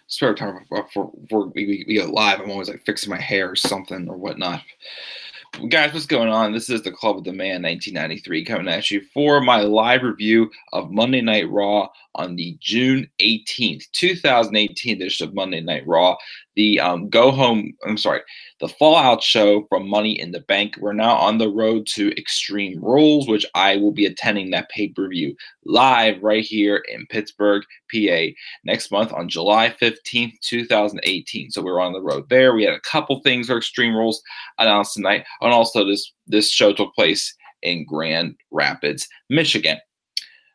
spare time before we go live. I'm always like fixing my hair or something or whatnot. Guys, what's going on? This is the Club of the Man 1993 coming at you for my live review of Monday Night Raw on the June 18th, 2018 edition of Monday Night Raw. The the Fallout show from Money in the Bank. We're now on the road to Extreme Rules, which I will be attending that pay-per-view live right here in Pittsburgh, PA, next month on July 15th, 2018. So we're on the road there. We had a couple things for Extreme Rules announced tonight. And also this show took place in Grand Rapids, Michigan.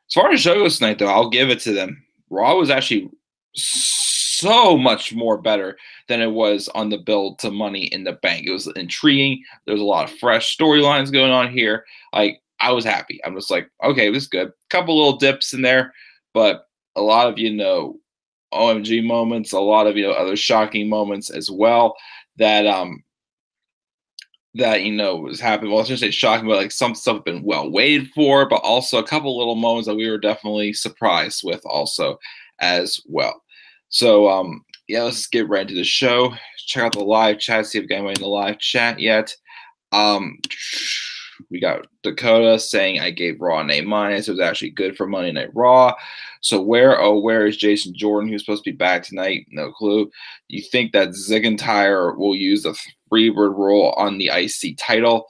As far as show goes tonight, though, I'll give it to them. Raw was actually so much more better than it was on the build to Money in the Bank. It was intriguing. There was a lot of fresh storylines going on here. Like, I was happy. I'm just like, okay, this is good. Couple little dips in there, but a lot of, OMG moments, a lot of, other shocking moments as well that was happening. Well, I shouldn't say shocking, but like some stuff had been well waited for, but also a couple little moments that we were definitely surprised with also as well. So, yeah, let's just get right into the show. Check out the live chat, see if we got anybody in the live chat yet. We got Dakota saying I gave Raw an A-. It was actually good for Monday Night Raw. So where is Jason Jordan, who's supposed to be back tonight? No clue. You think that Ziggentire will use the Freebird rule on the IC title?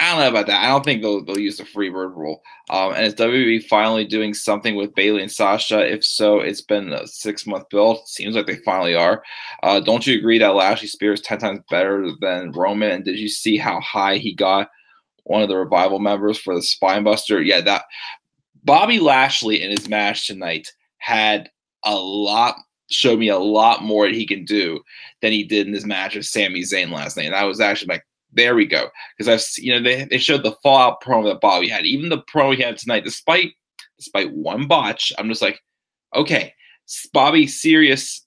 I don't know about that. I don't think they'll use the Freebird rule. And is WWE finally doing something with Bayley and Sasha? If so, it's been a 6-month build. Seems like they finally are. Don't you agree that Lashley Spears 10 times better than Roman? And did you see how high he got one of the Revival members for the Spine Buster? Yeah, that Bobby Lashley in his match tonight showed me a lot more that he can do than he did in his match with Sami Zayn last night. And I was actually like, there we go. Because they showed the Fallout promo that Bobby had. Even the promo he had tonight, despite one botch, I'm just like, okay, Bobby's serious.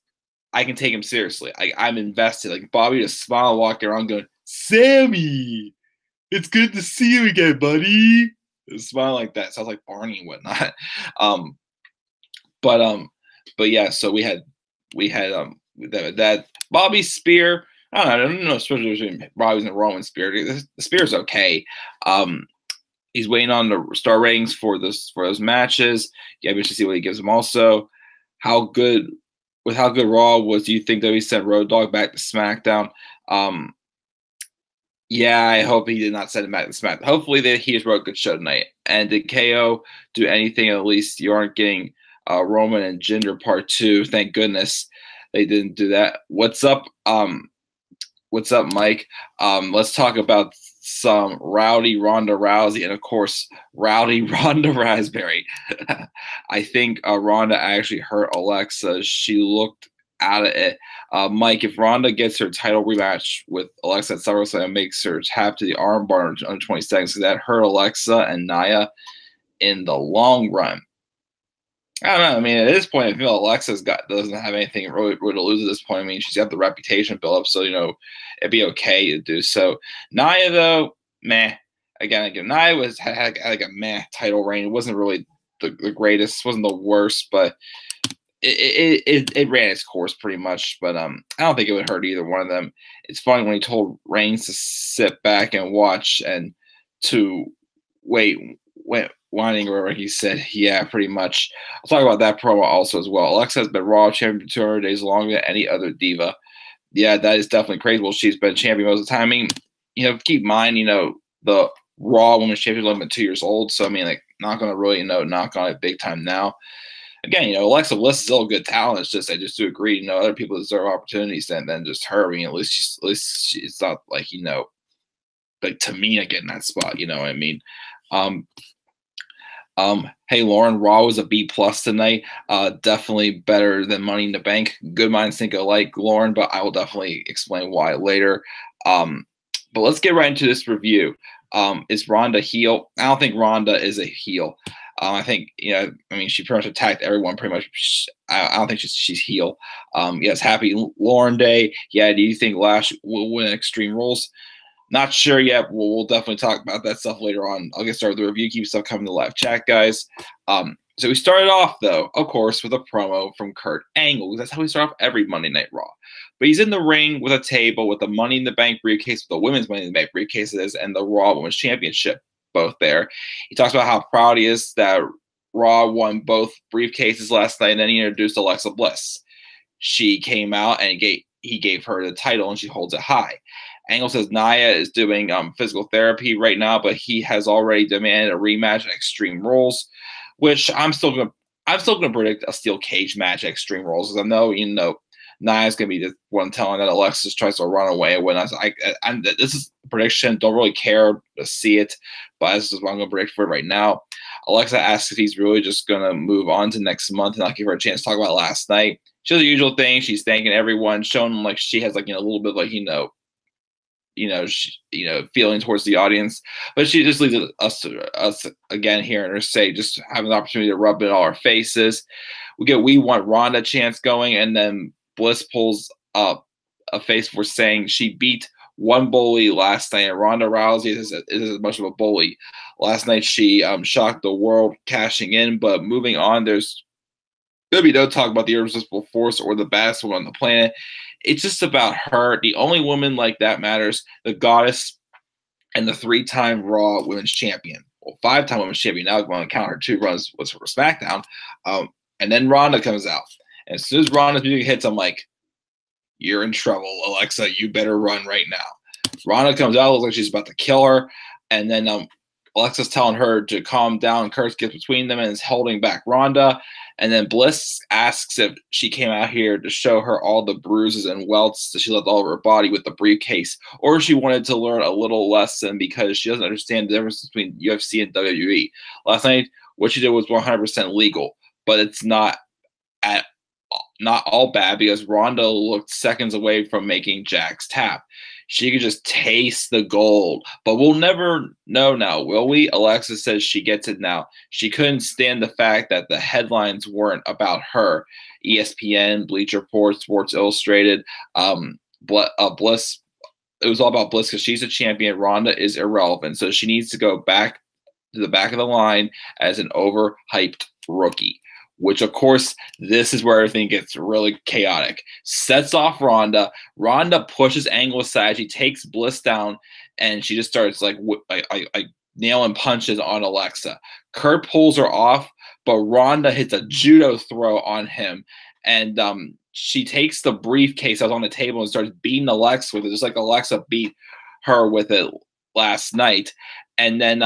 I can take him seriously. I'm invested. Like Bobby just smile, walking around going, Sammy, it's good to see you again, buddy. Smile like that. Sounds like Barney and whatnot. But yeah, so we had that Bobby Spear. I don't know, especially between Bobby's and Roman Spear. The Spear's okay. He's waiting on the star ratings for those matches. Yeah, we should see what he gives them. Also, how good Raw was. Do you think that he sent Road Dogg back to SmackDown? Yeah, I hope he did not send him back to SmackDown. Hopefully that he just wrote a good show tonight. And did KO do anything? At least you aren't getting Roman and Jinder Part 2. Thank goodness they didn't do that. What's up? What's up, Mike? Let's talk about some rowdy Ronda Rousey and, of course, rowdy Ronda Raspberry. I think Ronda actually hurt Alexa. She looked out of it. Mike, if Ronda gets her title rematch with Alexa at SummerSlam and makes her tap to the armbar under 20 seconds, does that hurt Alexa and Nia in the long run? I don't know. I mean, at this point, I feel Alexa's doesn't have anything really to lose at this point. I mean, she's got the reputation built up, so it'd be okay to do so. Nia, though, meh. Again, Nia had like a meh title reign. It wasn't really the greatest. It wasn't the worst, but it ran its course pretty much. But I don't think it would hurt either one of them. It's funny when he told Reigns to sit back and watch and to wait. Whining or whatever he said, yeah, pretty much. I'll talk about that promo also as well. Alexa has been Raw champion 200 days longer than any other diva. Yeah, that is definitely crazy. Well, she's been champion most of the time. I mean, keep in mind, the Raw Women's Champion has been 2 years old, so I mean, like, not going to really, knock on it big time now. Again, Alexa Bliss is still a good talent. It's just I just do agree, other people deserve opportunities than just her. I mean, at least it's not like like Tamina getting that spot. You know what I mean? Hey Lauren, Raw was a B+ tonight. Definitely better than Money in the Bank. Good minds think alike, Lauren, but I will definitely explain why later. But let's get right into this review. Is Ronda heel? I don't think Ronda is a heel. I think she pretty much attacked everyone. Pretty much, I don't think she's heel. Yes, happy Lauren Day. Yeah, do you think Lash will win Extreme Rules? Not sure yet. We'll definitely talk about that stuff later on. I'll get started with the review. Keep stuff coming to live chat, guys. So we started off, though, of course, with a promo from Kurt Angle. That's how we start off every Monday Night Raw. But he's in the ring with a table with the Money in the Bank briefcase, with the women's Money in the Bank briefcases, and the Raw Women's Championship both there. He talks about how proud he is that Raw won both briefcases last night, and then he introduced Alexa Bliss. She came out and he gave her the title, and she holds it high. Angle says Nia is doing physical therapy right now, but he has already demanded a rematch at Extreme Rules, which I'm still gonna predict a steel cage match at Extreme Rules, because I know Nia's gonna be the one telling that Alexis tries to run away. When this is a prediction, don't really care to see it, but this is what I'm gonna predict for it right now. Alexa asks if he's really just gonna move on to next month and not give her a chance to talk about last night. She does the usual thing. She's thanking everyone, showing them like she has like a little bit of like feeling towards the audience, but she just leaves us again hearing her say, just having the opportunity to rub it in all our faces. We want Ronda chance going, and then Bliss pulls up a face for saying she beat one bully last night, and Ronda Rousey is as much of a bully. Last night she shocked the world cashing in, but moving on, there's gonna be no talk about the irresistible force or the baddest woman on the planet. It's just about her, the only woman like that matters, the goddess, and the 3-time Raw Women's Champion. Well, 5-time Women's Champion. Now, if you want to count her 2 runs was for SmackDown. And then Ronda comes out. And as soon as Ronda's music hits, I'm like, you're in trouble, Alexa. You better run right now. Ronda comes out, looks like she's about to kill her. And then Alexa's telling her to calm down. Kurt gets between them and is holding back Ronda. And then Bliss asks if she came out here to show her all the bruises and welts that she left all over her body with the briefcase, or if she wanted to learn a little lesson because she doesn't understand the difference between UFC and WWE. Last night, what she did was 100% legal, but it's not all bad because Ronda looked seconds away from making Jax tap. She could just taste the gold, but we'll never know now, will we? Alexa says she gets it now. She couldn't stand the fact that the headlines weren't about her. ESPN, Bleacher Report, Sports Illustrated, Bliss. It was all about Bliss because she's a champion. Ronda is irrelevant, so she needs to go back to the back of the line as an overhyped rookie. Which, of course, this is where everything gets really chaotic. Sets off Ronda. Ronda pushes Angle aside. She takes Bliss down, and she just starts like nailing punches on Alexa. Kurt pulls her off, but Ronda hits a judo throw on him, and she takes the briefcase that was on the table and starts beating Alexa with it, just like Alexa beat her with it last night. And then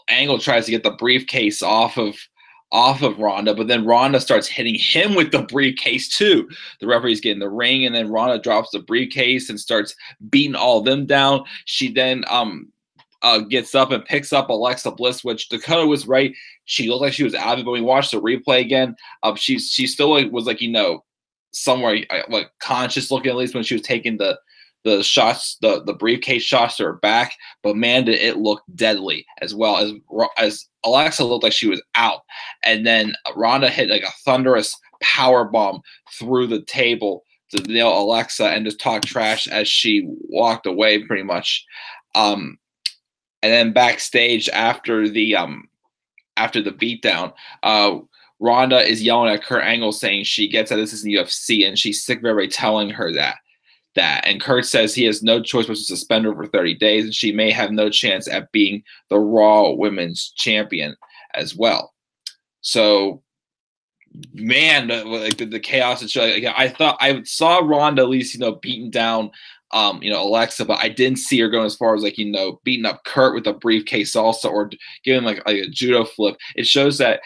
Angle tries to get the briefcase off of Ronda, but then Ronda starts hitting him with the briefcase too. The referees get in the ring, and then Ronda drops the briefcase and starts beating all of them down. She then gets up and picks up Alexa Bliss, which Dakota was right. She looked like she was out of it, but we watched the replay again. She still was somewhere conscious looking, at least when she was taking the shots, the briefcase shots to her back, but man, did it look deadly as well as Alexa looked like she was out. And then Ronda hit like a thunderous power bomb through the table to nail Alexa and just talk trash as she walked away pretty much. And then backstage after the beatdown, Ronda is yelling at Kurt Angle saying she gets that this is the UFC and she's sick of everybody telling her that. And Kurt says he has no choice but to suspend her for 30 days, and she may have no chance at being the Raw Women's Champion as well. So, man, the chaos and shit. I saw Ronda at least, beating down, Alexa, but I didn't see her going as far as beating up Kurt with a briefcase also, or giving like a judo flip. It shows that,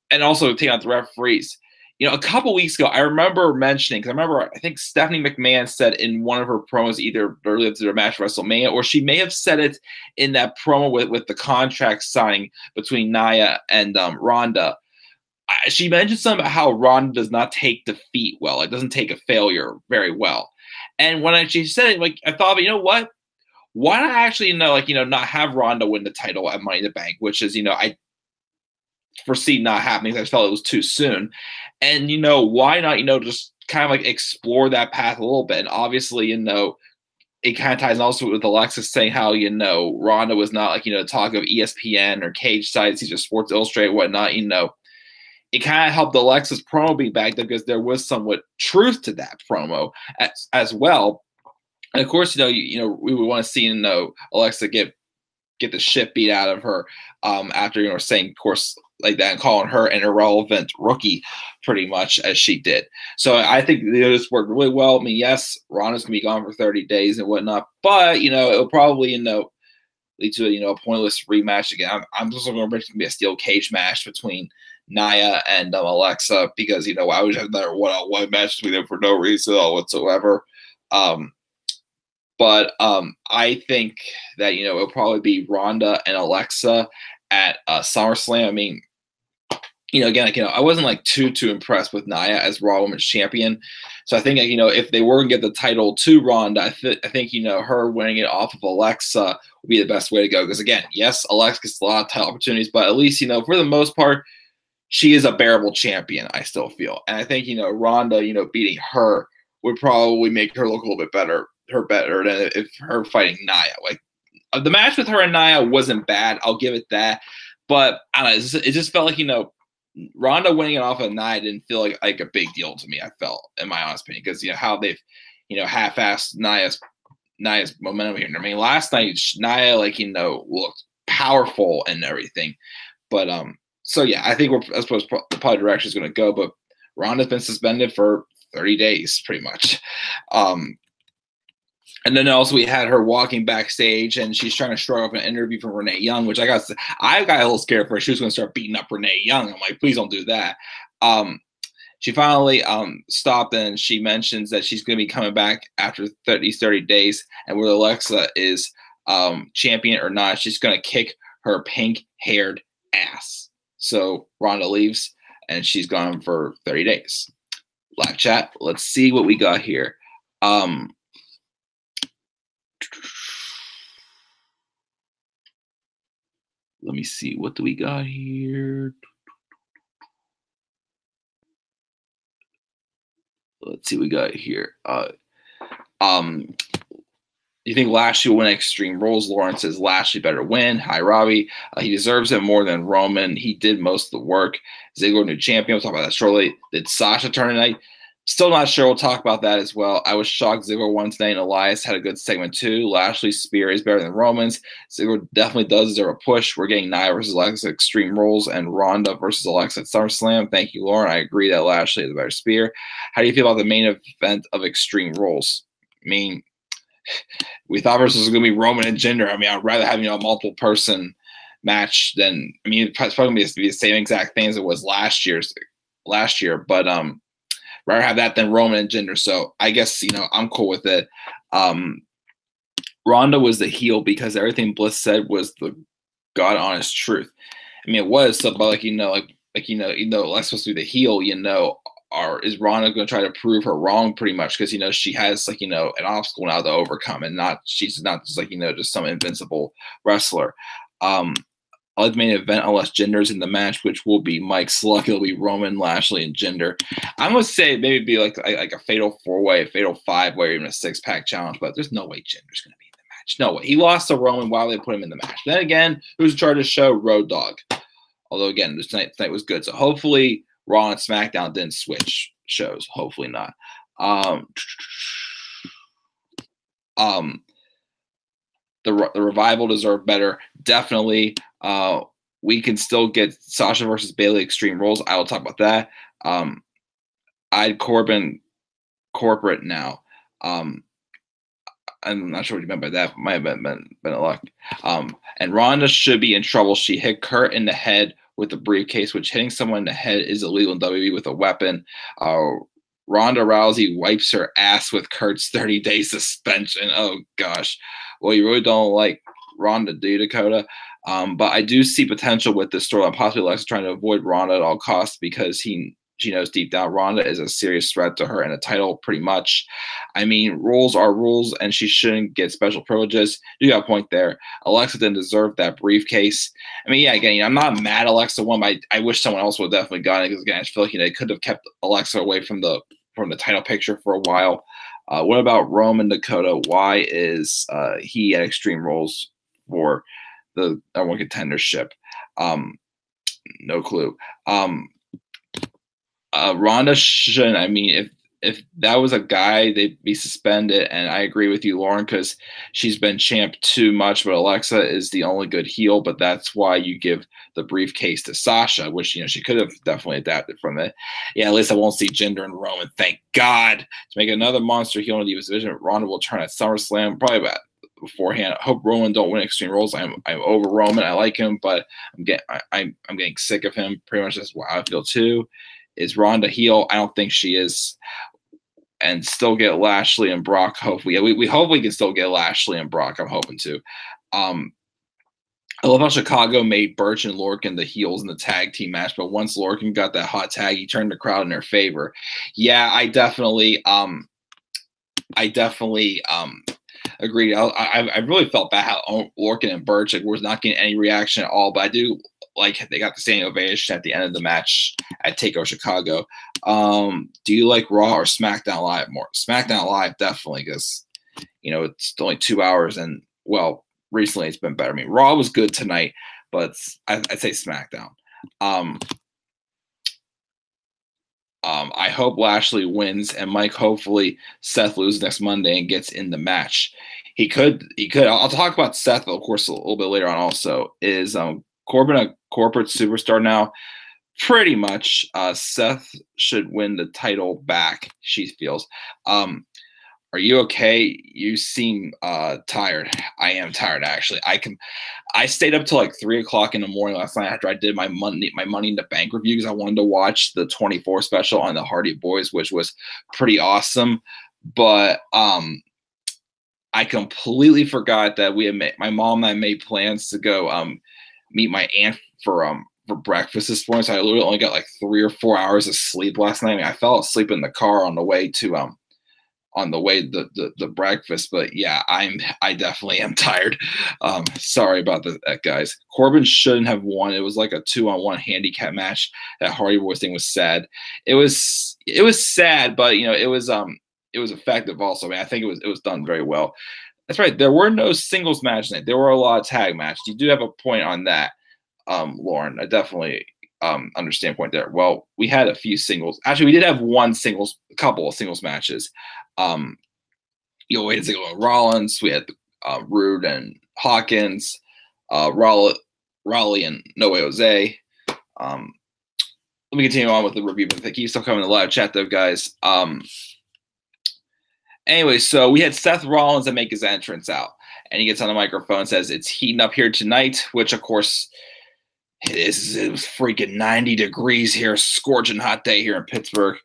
and also taking out the referees. A couple weeks ago, I remember mentioning, because I think Stephanie McMahon said in one of her promos, either earlier to their match at WrestleMania, or she may have said it in that promo with the contract signing between Nia and Ronda. She mentioned something about how Ronda does not take defeat well. It doesn't take a failure very well. And when she said it, I thought, what? Why not actually, not have Ronda win the title at Money in the Bank, which is, I foresee not happening. I felt it was too soon. And, why not, just kind of explore that path a little bit. And obviously, it kind of ties also with Alexis saying how, Ronda was not like, talk of ESPN or cage sites, he's just Sports Illustrated, whatnot, it kind of helped Alexis promo be back there because there was somewhat truth to that promo as well. And of course, we would want to see, Alexa get the shit beat out of her after, saying, of course, like that and calling her an irrelevant rookie pretty much as she did. So I think this worked really well. I mean, yes, Ronda's going to be gone for 30 days and whatnot, but, it'll probably, lead to a pointless rematch again. I'm just going to be a steel cage match between Nia and Alexa because, I would have another one-on-one match between them for no reason whatsoever. But I think that, it'll probably be Ronda and Alexa at SummerSlam. I mean, again, I wasn't like too impressed with Nia as Raw Women's Champion. So I think, if they were going to get the title to Ronda, I think, her winning it off of Alexa would be the best way to go. Because again, yes, Alexa gets a lot of title opportunities, but at least, for the most part, she is a bearable champion, I still feel. And I think, Ronda, beating her would probably make her look a little bit better than if her fighting Nia. Like, the match with her and Nia wasn't bad. I'll give it that. But I don't know, it just felt like, Ronda winning it off of Nia didn't feel like a big deal to me, I felt, in my honest opinion, because, how they've, half-assed Nia's momentum here. I mean, last night, Nia, looked powerful and everything. But, so yeah, I think I suppose the probably direction is going to go, but Ronda's been suspended for 30 days, pretty much. And then also we had her walking backstage, and she's trying to struggle up an interview from Renee Young, which I got a little scared for her. She was going to start beating up Renee Young. I'm like, please don't do that. She finally stopped, and she mentions that she's going to be coming back after these 30 days, and whether Alexa is champion or not, she's going to kick her pink-haired ass. So Ronda leaves, and she's gone for 30 days. Live chat. Let's see what we got here. Let me see. What do we got here? Let's see what we got here. You think Lashley will win Extreme Rules? Lawrence says Lashley better win. Hi, Robbie. He deserves it more than Roman. He did most of the work. Ziggler, new champion. We'll talk about that shortly. Did Sasha turn tonight? Still not sure. We'll talk about that as well. I was shocked Ziggler won today, and Elias had a good segment too. Lashley's spear is better than Roman's. Ziggler definitely does deserve a push. We're getting Nia versus Alexa Extreme Rules and Ronda versus Alexa at SummerSlam. Thank you, Lauren. I agree that Lashley is a better spear. How do you feel about the main event of Extreme Rules? I mean, we thought this was going to be Roman and Jinder. I mean, I'd rather have, a multiple person match than, I mean, it's probably going to be the same exact thing as it was last year, but rather have that than Roman and Jinder. So I guess, I'm cool with it. Ronda was the heel because everything Bliss said was the God honest truth. I mean, it was, so, but even though Alexa's supposed to be the heel, is Ronda going to try to prove her wrong pretty much? Because, she has an obstacle now to overcome, and she's not just just some invincible wrestler. I like the main event unless Jinder's in the match, which will be Mike's luck. It'll be Roman, Lashley, and Jinder. I'm going to say maybe be like a fatal 4-way, a fatal 5-way, or even a 6-pack challenge, but there's no way Jinder's going to be in the match. No way. He lost to Roman while they put him in the match. Then again, who's in charge of the show? Road Dogg. Although, again, tonight was good. So hopefully Raw and SmackDown didn't switch shows. Hopefully not. The Revival deserve better. Definitely. We can still get Sasha versus Bayley Extreme Rules. I will talk about that. I'd Corbin corporate now. I'm not sure what you meant by that. Might have been a luck. And Ronda should be in trouble. She hit Kurt in the head with the briefcase, which hitting someone in the head is illegal in WWE with a weapon. Ronda Rousey wipes her ass with Kurt's 30-day suspension. Oh, gosh. Well, you really don't like Ronda, do you, Dakota? But I do see potential with this storyline. Possibly Alexa trying to avoid Ronda at all costs because she knows deep down Ronda is a serious threat to her and a title, pretty much. I mean, rules are rules, and she shouldn't get special privileges. You got a point there. Alexa didn't deserve that briefcase. I mean, yeah, again, I'm not mad Alexa won, but I wish someone else would have definitely gotten it because, again, I feel like they could have kept Alexa away from the title picture for a while. What about Roman Dakota? Why is he at Extreme Rules for the number one contendership? No clue. Ronda shouldn't. I mean, if that was a guy, they'd be suspended. And I agree with you, Lauren, because she's been champ too much. But Alexa is the only good heel. But that's why you give the briefcase to Sasha, which she could have definitely adapted from it. Yeah, at least I won't see Jinder and Roman. Thank God. To make another monster heel in the Divas division, Ronda will turn at SummerSlam. Probably about beforehand. I hope Roman don't win Extreme Rules. I'm over Roman. I like him, but I'm getting sick of him. Pretty much that's how I feel too. Is Ronda heel? I don't think she is. And still get Lashley and Brock. Hopefully, yeah, we hope we can still get Lashley and Brock. I'm hoping to. I love how Chicago made Birch and Lorcan the heels in the tag team match, but once Lorcan got that hot tag, he turned the crowd in their favor. Yeah, I definitely agree. I really felt bad how Lorcan and Birch was not getting any reaction at all, but I do like they got the standing ovation at the end of the match at TakeOver Chicago. Do you like Raw or SmackDown Live more? SmackDown Live, definitely, because it's only 2 hours, and well, recently it's been better. I mean, Raw was good tonight, but I'd say SmackDown. I hope Lashley wins, and Mike, hopefully Seth loses next Monday and gets in the match. He could. I'll talk about Seth, of course, a little bit later on. Also, is Corbin a corporate superstar now? Pretty much. Seth should win the title back, she feels. Are you okay? You seem tired. I am tired, actually. I stayed up till like 3 o'clock in the morning last night after I did my Money in the Bank review because I wanted to watch the 24 special on the Hardy Boys, which was pretty awesome. But I completely forgot that my mom and I made plans to go meet my aunt for breakfast this morning. So I literally only got like 3 or 4 hours of sleep last night. I mean, I fell asleep in the car on the way to the breakfast, but yeah, I definitely am tired. Sorry about that, guys. Corbin shouldn't have won. It was like a 2-on-1 handicap match. That Hardy Boys thing was sad. It was sad, but it was effective also. I mean, I think it was done very well. That's right. There were no singles matches tonight. There were a lot of tag matches. You do have a point on that, Lauren. I definitely understand point there. Well, we had a few singles. Actually, we did have a couple of singles matches. Wait a second. Rollins. We had Rude and Hawkins. Raleigh and No Way Jose. Let me continue on with the review, but thank you still coming to the live chat though, guys. Anyway, so we had Seth Rollins that make his entrance out, and he gets on the microphone and says, "It's heating up here tonight," which of course it is. It was freaking 90 degrees here, scorching hot day here in Pittsburgh.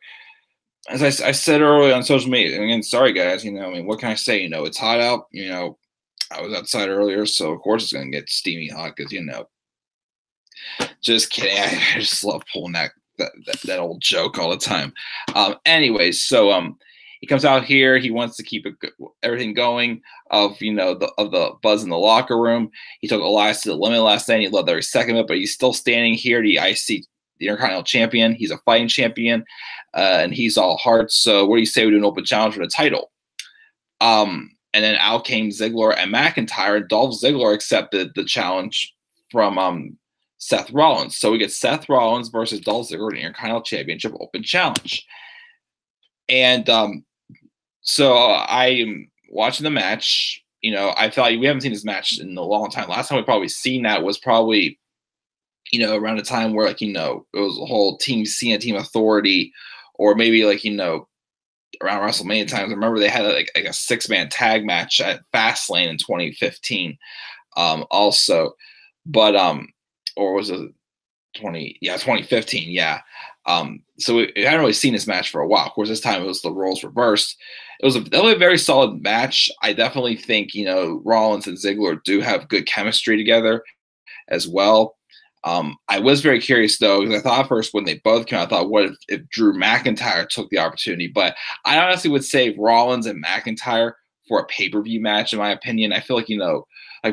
As I said earlier on social media, and again, sorry guys, I mean, what can I say? It's hot out. I was outside earlier, so of course it's gonna get steamy hot because just kidding. I just love pulling that old joke all the time. Anyways, so he comes out here. He wants to keep everything going of the buzz in the locker room. He took Elias to the limit last night. He loved every second of it, but he's still standing here. The Intercontinental Champion. He's a fighting champion, and he's all heart. So what do you say we do an open challenge for the title? And then out came Ziggler and McIntyre. And Dolph Ziggler accepted the challenge from Seth Rollins. So we get Seth Rollins versus Dolph Ziggler in the Intercontinental Championship Open Challenge. And so I'm watching the match. I felt like we haven't seen this match in a long time. Last time we probably seen that was probably around the time where it was a whole Team Cena, Team Authority, or maybe around WrestleMania times. I remember they had like a 6-man tag match at Fastlane in 2015, also, but or was it 2015? Yeah. So we hadn't really seen this match for a while. Of course, this time it was the roles reversed. It was a very solid match. I definitely think Rollins and Ziggler do have good chemistry together as well. I was very curious though, because I thought first when they both came out, I thought, what if Drew McIntyre took the opportunity? But I honestly would say Rollins and McIntyre for a pay-per-view match, in my opinion. I feel like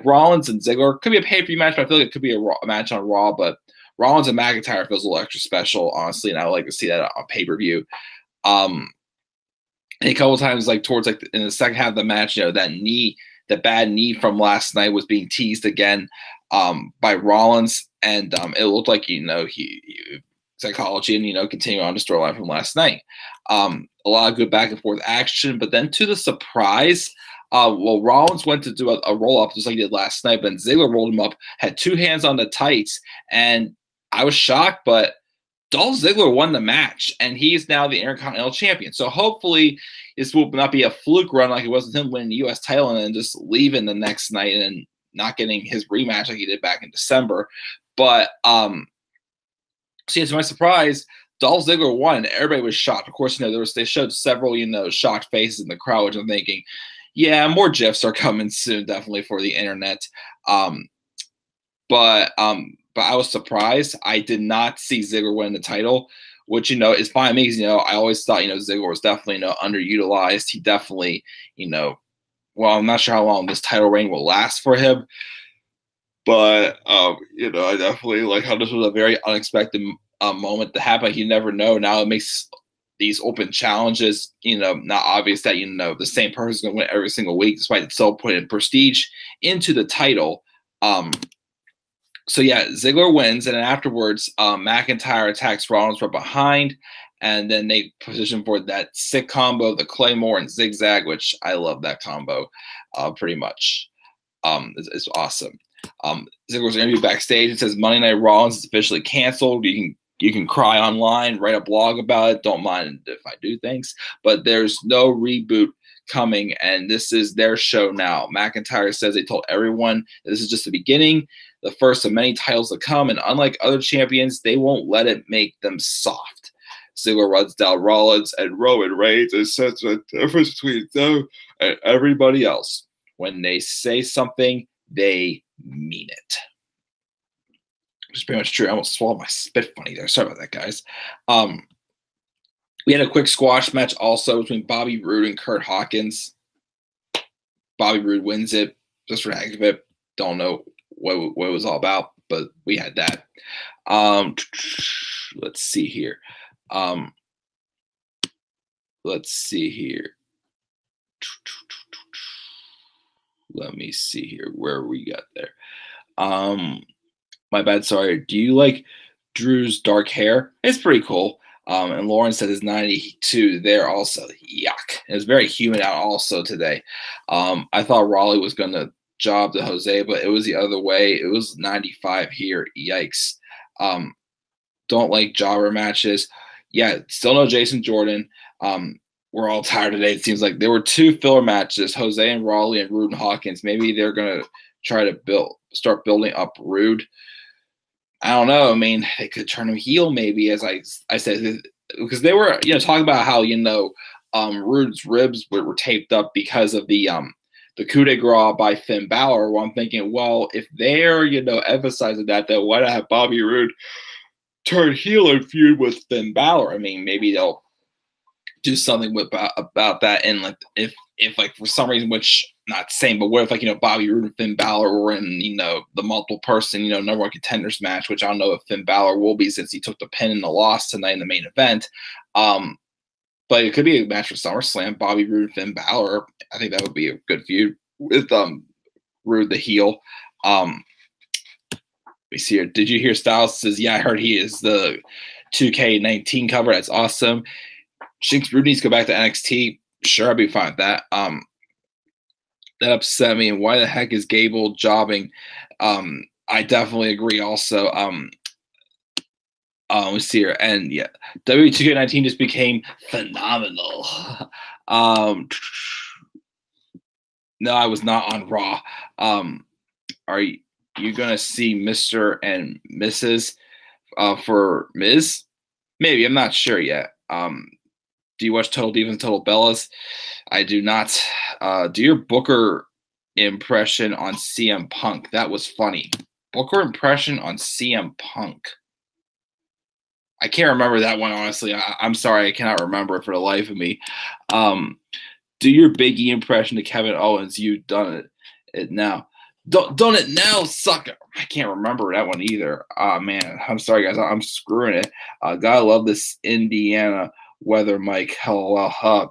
Rollins and Ziggler could be a pay-per-view match, but I feel like it could be a match on Raw. But Rollins and McIntyre feels a little extra special, honestly, and I would like to see that on pay-per-view. And a couple times, like towards like in the second half of the match, you know, the bad knee from last night was being teased again by Rollins, and it looked like, you know, he psychology and, you know, continue on the storyline from last night. A lot of good back and forth action, but then to the surprise, well, Rollins went to do a roll up just like he did last night, but Ziggler rolled him up, had two hands on the tights, and I was shocked, but Dolph Ziggler won the match, and he is now the Intercontinental Champion. So hopefully this will not be a fluke run like it was with him winning the U.S. title and then just leaving the next night and then not getting his rematch like he did back in December. But see, to my surprise, Dolph Ziggler won, and everybody was shocked. Of course, you know, they showed several, you know, shocked faces in the crowd, which I'm thinking, yeah, more GIFs are coming soon, definitely for the internet. But I was surprised. I did not see Ziggler win the title, which, you know, is fine because, you know, I always thought, you know, Ziggler was definitely, you know, underutilized. He definitely, you know, well, I'm not sure how long this title reign will last for him, but you know, I definitely like how this was a very unexpected moment to happen. You never know. Now it makes these open challenges, you know, not obvious that, you know, the same person is going to win every single week, despite still putting prestige into the title. So yeah, Ziggler wins, and then afterwards, McIntyre attacks Rollins from behind, and then they position for that sick combo, the Claymore and Zigzag, which I love that combo, pretty much. It's awesome. Ziggler's interview backstage. It says Monday Night Rollins is officially canceled. You can cry online, write a blog about it. Don't mind if I do things, but there's no reboot coming, and this is their show now. McIntyre says they told everyone this is just the beginning, the first of many titles to come, and unlike other champions, they won't let it make them soft. Ziggler runs down Rollins and Roman Reigns and says the difference between them and everybody else. When they say something, they mean it. Which is pretty much true. I almost swallowed my spit funny there. Sorry about that, guys. We had a quick squash match also between Bobby Roode and Kurt Hawkins. Bobby Roode wins it just for the heck of it. Don't know what it was all about, but we had that. Let's see here. Let's see here. Let me see here where we got there. My bad. Sorry. Do you like Drew's dark hair? It's pretty cool. And Lauren said it's 92 there also. Yuck. It was very humid out also today. I thought Raleigh was going to job to Jose, but it was the other way. It was 95 here. Yikes. Don't like jobber matches. Yeah, still no Jason Jordan. We're all tired today. It seems like there were two filler matches, Jose and Raleigh and Roode and Hawkins. Maybe they're going to try to start building up Roode. I don't know. I mean, it could turn him heel maybe, as I said, because they were, you know, talking about how, you know, Roode's ribs were taped up because of the coup de grace by Finn Balor. Well, I'm thinking, well, if they're, you know, emphasizing that, then why not have Bobby Roode turn heel and feud with Finn Balor? I mean, maybe they'll do something about that. And like, if like for some reason, which not saying, but what if like, you know, Bobby Roode and Finn Balor were in, you know, the multiple person, you know, number one contenders match, which I don't know if Finn Balor will be since he took the pin in the loss tonight in the main event. But it could be a match for SummerSlam, Bobby Roode and Finn Balor. I think that would be a good feud with Roode the heel. We see here. Did you hear Styles says, yeah, I heard he is the 2K19 cover. That's awesome. Shinks Roode needs to go back to NXT. Sure, I'd be fine with that. That upset me. And why the heck is Gable jobbing? I definitely agree also. Let's see here. And yeah, W2K19 just became phenomenal. No, I was not on Raw. Are you going to see Mr. and Mrs. For Miz? Maybe. I'm not sure yet. Do you watch Total Divas and Total Bellas? I do not. Do your Booker impression on CM Punk. That was funny. Booker impression on CM Punk. I can't remember that one, honestly. I'm sorry. I cannot remember it for the life of me. Do your Big E impression to Kevin Owens. You've done it now. Done it now, sucker. I can't remember that one either. Man, I'm sorry, guys. I'm screwing it. Gotta love this Indiana weather, Mike.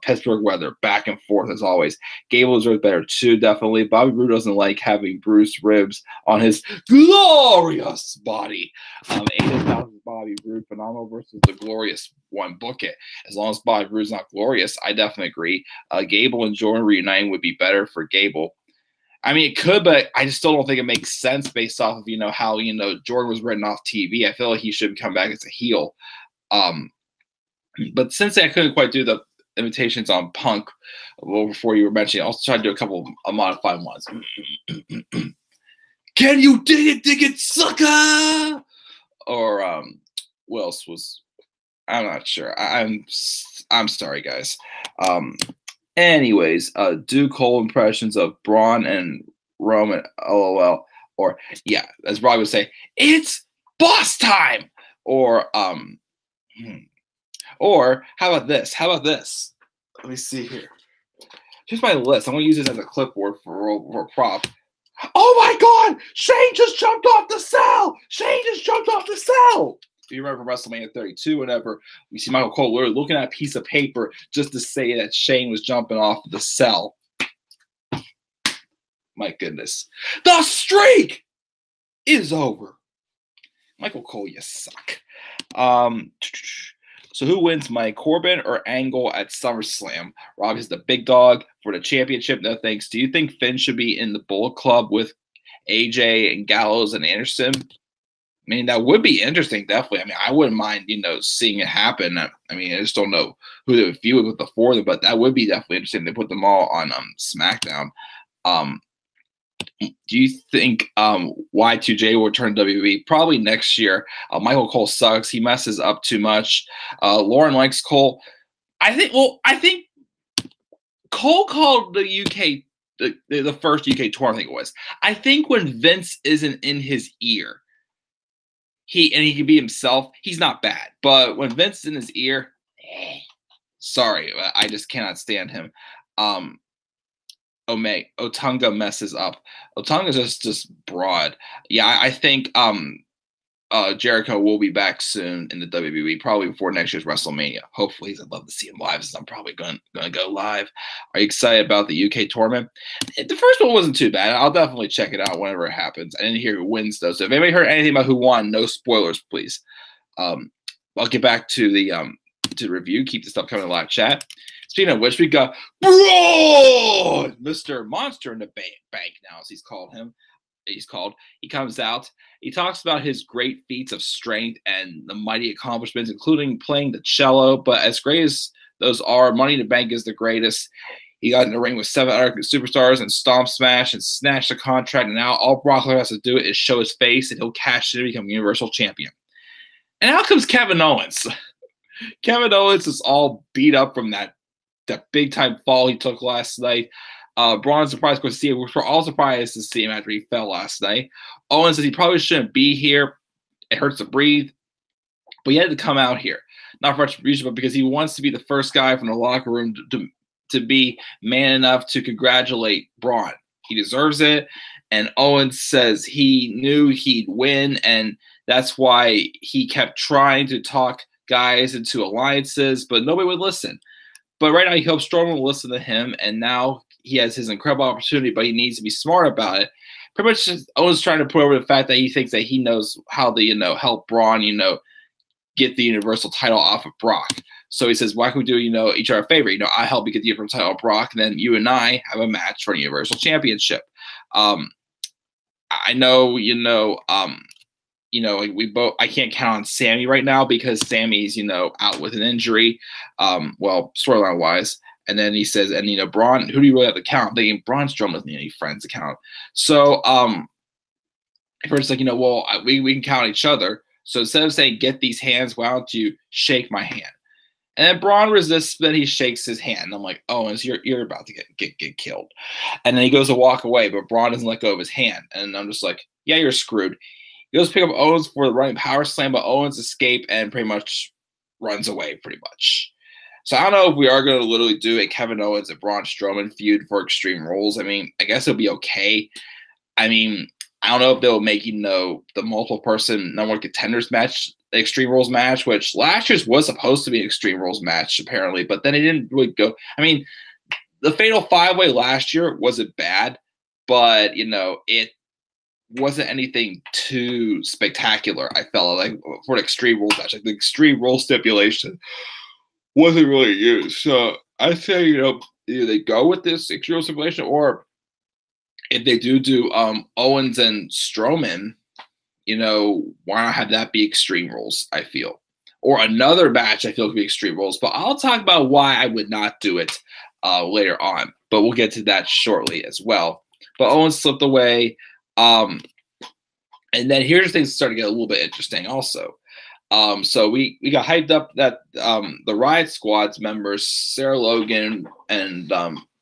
Pittsburgh weather, back and forth as always. Gable deserves better too, definitely. Bobby Roode doesn't like having bruised ribs on his glorious body. AJ Bobby Roode, phenomenal versus the glorious one. Book it. As long as Bobby Roode's not glorious, I definitely agree. Gable and Jordan reuniting would be better for Gable. I mean, it could, but I just still don't think it makes sense based off of, how, Jordan was written off TV. I feel like he should come back as a heel. But since I couldn't quite do the imitations on Punk, before you were mentioning, I'll try to do a couple of modified ones. Can you dig it, sucker? Or what else was? I'm not sure. I'm sorry, guys. Anyways, do Cole impressions of Braun and Roman, LOL. Or, yeah, as Rob would say, it's boss time. Or how about this? Let me see here. Here's my list. I'm going to use this as a clipboard for a prop. Oh, my God! Shane just jumped off the cell! If you remember WrestleMania 32, whenever we see Michael Cole literally looking at a piece of paper just to say that Shane was jumping off the cell. My goodness. The streak is over. Michael Cole, you suck. So who wins, Mike? Corbin or Angle at SummerSlam? Rob is the big dog for the championship. No thanks. Do you think Finn should be in the Bullet Club with AJ and Gallows and Anderson? I mean, that would be interesting, definitely. I mean, I wouldn't mind, seeing it happen. I mean, I just don't know who they would feud with the four of them, but that would be definitely interesting. They put them all on SmackDown. Do you think Y2J will return to WWE? Probably next year. Michael Cole sucks. He messes up too much. Lauren likes Cole. I think Cole called the UK, the first UK tour, I think it was. I think when Vince isn't in his ear, he can be himself, he's not bad. But when Vince is in his ear, sorry, I just cannot stand him. Otunga messes up. Otunga's just broad. Yeah, I think Jericho will be back soon in the WWE, probably before next year's WrestleMania. Hopefully, I'd love to see him live, since I'm probably going to go live. Are you excited about the UK tournament? The first one wasn't too bad. I'll definitely check it out whenever it happens. I didn't hear who wins, though. So if anybody heard anything about who won, no spoilers, please. I'll get back to the review. Keep the stuff coming in live chat. Speaking of which, we got Braun, Mr. Monster in the Bank now, as he's called. He comes out. He talks about his great feats of strength and the mighty accomplishments, including playing the cello. But as great as those are, Money in the Bank is the greatest. He got in the ring with 7 other superstars and stomp, smash, and snatch the contract. And now all Brock Lesnar has to do is show his face, and he'll cash in and become Universal Champion. And out comes Kevin Owens. Kevin Owens is all beat up from that big time fall he took last night. Braun's surprised to see him. We're all surprised to see him after he fell last night. Owens says he probably shouldn't be here. It hurts to breathe. But he had to come out here. Not for retribution, but because he wants to be the first guy from the locker room to be man enough to congratulate Braun. He deserves it. And Owens says he knew he'd win, and that's why he kept trying to talk guys into alliances, but nobody would listen. But right now, he hopes Strowman will listen to him, and now he has his incredible opportunity, but he needs to be smart about it. Pretty much, just Owens trying to put over the fact that he thinks that he knows how to, help Braun, get the Universal title off of Brock. So he says, why can we do, each other a favor? I help you get the Universal title off Brock, and then you and I have a match for the Universal Championship. I know, we both. I can't count on Sammy right now because Sammy's, out with an injury. Storyline wise, and then he says, and Braun. Who do you really have to count? I'm thinking Braun Strowman doesn't need any friends to count. So, first like, we can count each other. So instead of saying get these hands, why don't you shake my hand? And then Braun resists, then he shakes his hand. And I'm like, Owens, you're about to get killed. And then he goes to walk away, but Braun doesn't let go of his hand. And I'm just like, yeah, you're screwed. He goes to pick up Owens for the running power slam, but Owens escapes and pretty much runs away, pretty much. So I don't know if we are going to literally do a Kevin Owens and Braun Strowman feud for Extreme Rules. I mean, I guess it'll be okay. I mean, I don't know if they'll make the multiple person number one contenders match, the Extreme Rules match, which last year's was supposed to be an Extreme Rules match apparently, but then it didn't really go. I mean, the Fatal 5-Way last year wasn't bad, but it wasn't anything too spectacular. I felt like for an Extreme Rules match, like the Extreme Rules stipulation wasn't really used. So I say either they go with this Extreme Rules stipulation, or if they do Owens and Strowman, why not have that be Extreme Rules? I feel, or another match I feel could be Extreme Rules. But I'll talk about why I would not do it later on. But we'll get to that shortly as well. But Owens slipped away. And then here's things start to get a little bit interesting also. So we got hyped up that the Riot Squad's members, Sarah Logan and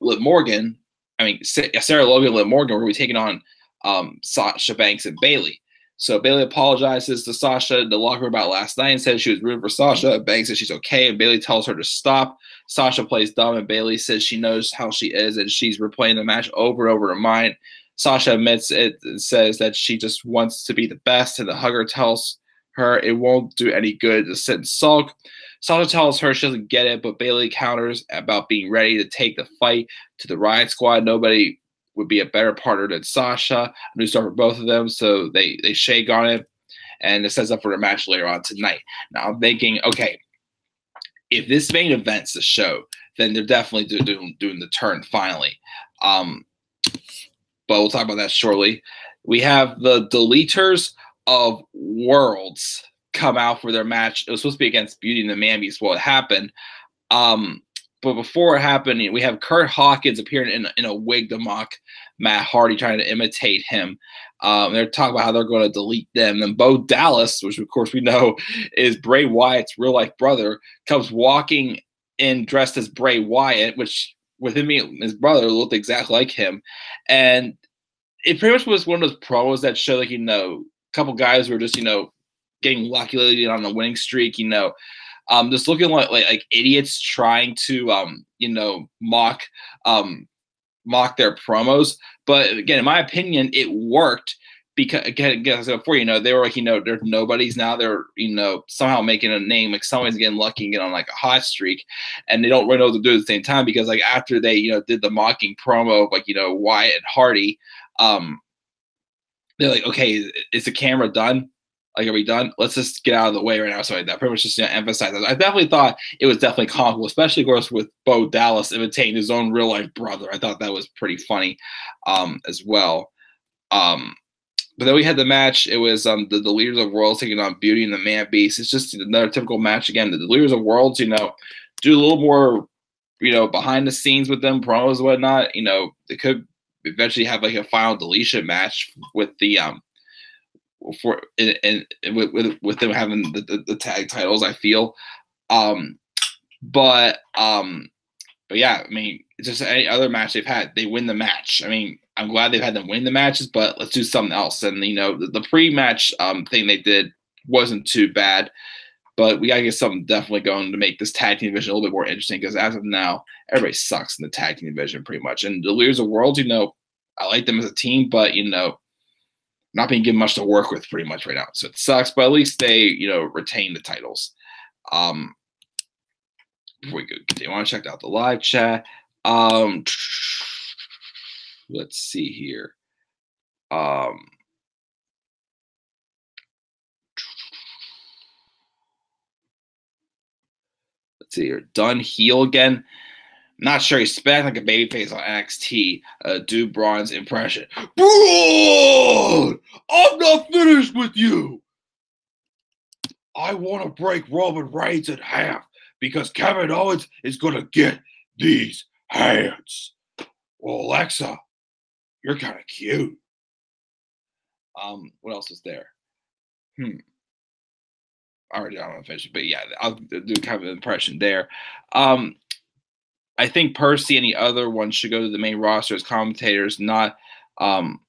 Liv Morgan, Sarah Logan and Liv Morgan were going to be taking on Sasha Banks and Bayley. So Bayley apologizes to Sasha in the locker room about last night and says she was rooting for Sasha. Banks says she's okay, and Bayley tells her to stop. Sasha plays dumb, and Bayley says she knows how she is, and she's replaying the match over and over in her mind. Sasha admits it and says that she just wants to be the best, and the hugger tells her it won't do any good to sit and sulk. Sasha tells her she doesn't get it, but Bayley counters about being ready to take the fight to the Riot Squad. Nobody would be a better partner than Sasha. A new start for both of them, so they shake on it, and it sets up for a match later on tonight. Now I'm thinking, okay, if this main event's the show, then they're definitely doing the turn finally. But we'll talk about that shortly. We have the Deleters of Worlds come out for their match. It was supposed to be against Beauty and the Man Beast. Well, it happened. But before it happened, we have Kurt Hawkins appearing in a wig to mock Matt Hardy, trying to imitate him. They're talking about how they're going to delete them. And Bo Dallas, which of course we know is Bray Wyatt's real life brother, comes walking in dressed as Bray Wyatt, which with him being his brother looked exactly like him. And it pretty much was one of those promos that showed like, a couple guys were just, getting lucky on the winning streak, just looking like idiots trying to mock their promos. But again, in my opinion, it worked because again before they were like they're nobodies now. They're somehow making a name, like someone's getting lucky and getting on like a hot streak, and they don't really know what to do at the same time because like after they did the mocking promo of like Wyatt and Hardy, they're like, okay, is the camera done? Like, are we done? Let's just get out of the way right now. So that pretty much just emphasize that. I definitely thought it was definitely comical, especially of course with Bo Dallas imitating his own real life brother. I thought that was pretty funny as well. But then we had the match. It was the Leaders of Worlds taking on Beauty and the Man Beast. It's just another typical match again. The Leaders of Worlds, do a little more, behind the scenes with them, promos and whatnot. They could eventually have like a final deletion match with the with them having the tag titles, I feel. But yeah, I mean, it's just any other match they've had, they win the match. I mean, I'm glad they've had them win the matches, but let's do something else. And the pre-match thing they did wasn't too bad, but we gotta get something definitely going to make this tag team division a little bit more interesting. Because as of now, everybody sucks in the tag team division pretty much. And the Leaders of Worlds, I like them as a team, but not being given much to work with pretty much right now. So it sucks, but at least they, retain the titles. Before we go, you want to check out the live chat. Let's see here. Let's see here. Done heel again. Not sure he's back like a babyface on NXT. Do Braun's impression. Braun! I'm not finished with you. I want to break Roman Reigns in half because Kevin Owens is going to get these hands. Well, Alexa, you're kind of cute. What else is there? I already don't want to finish it, but yeah, I'll do kind of an impression there. I think Percy and the other ones should go to the main roster as commentators, not R.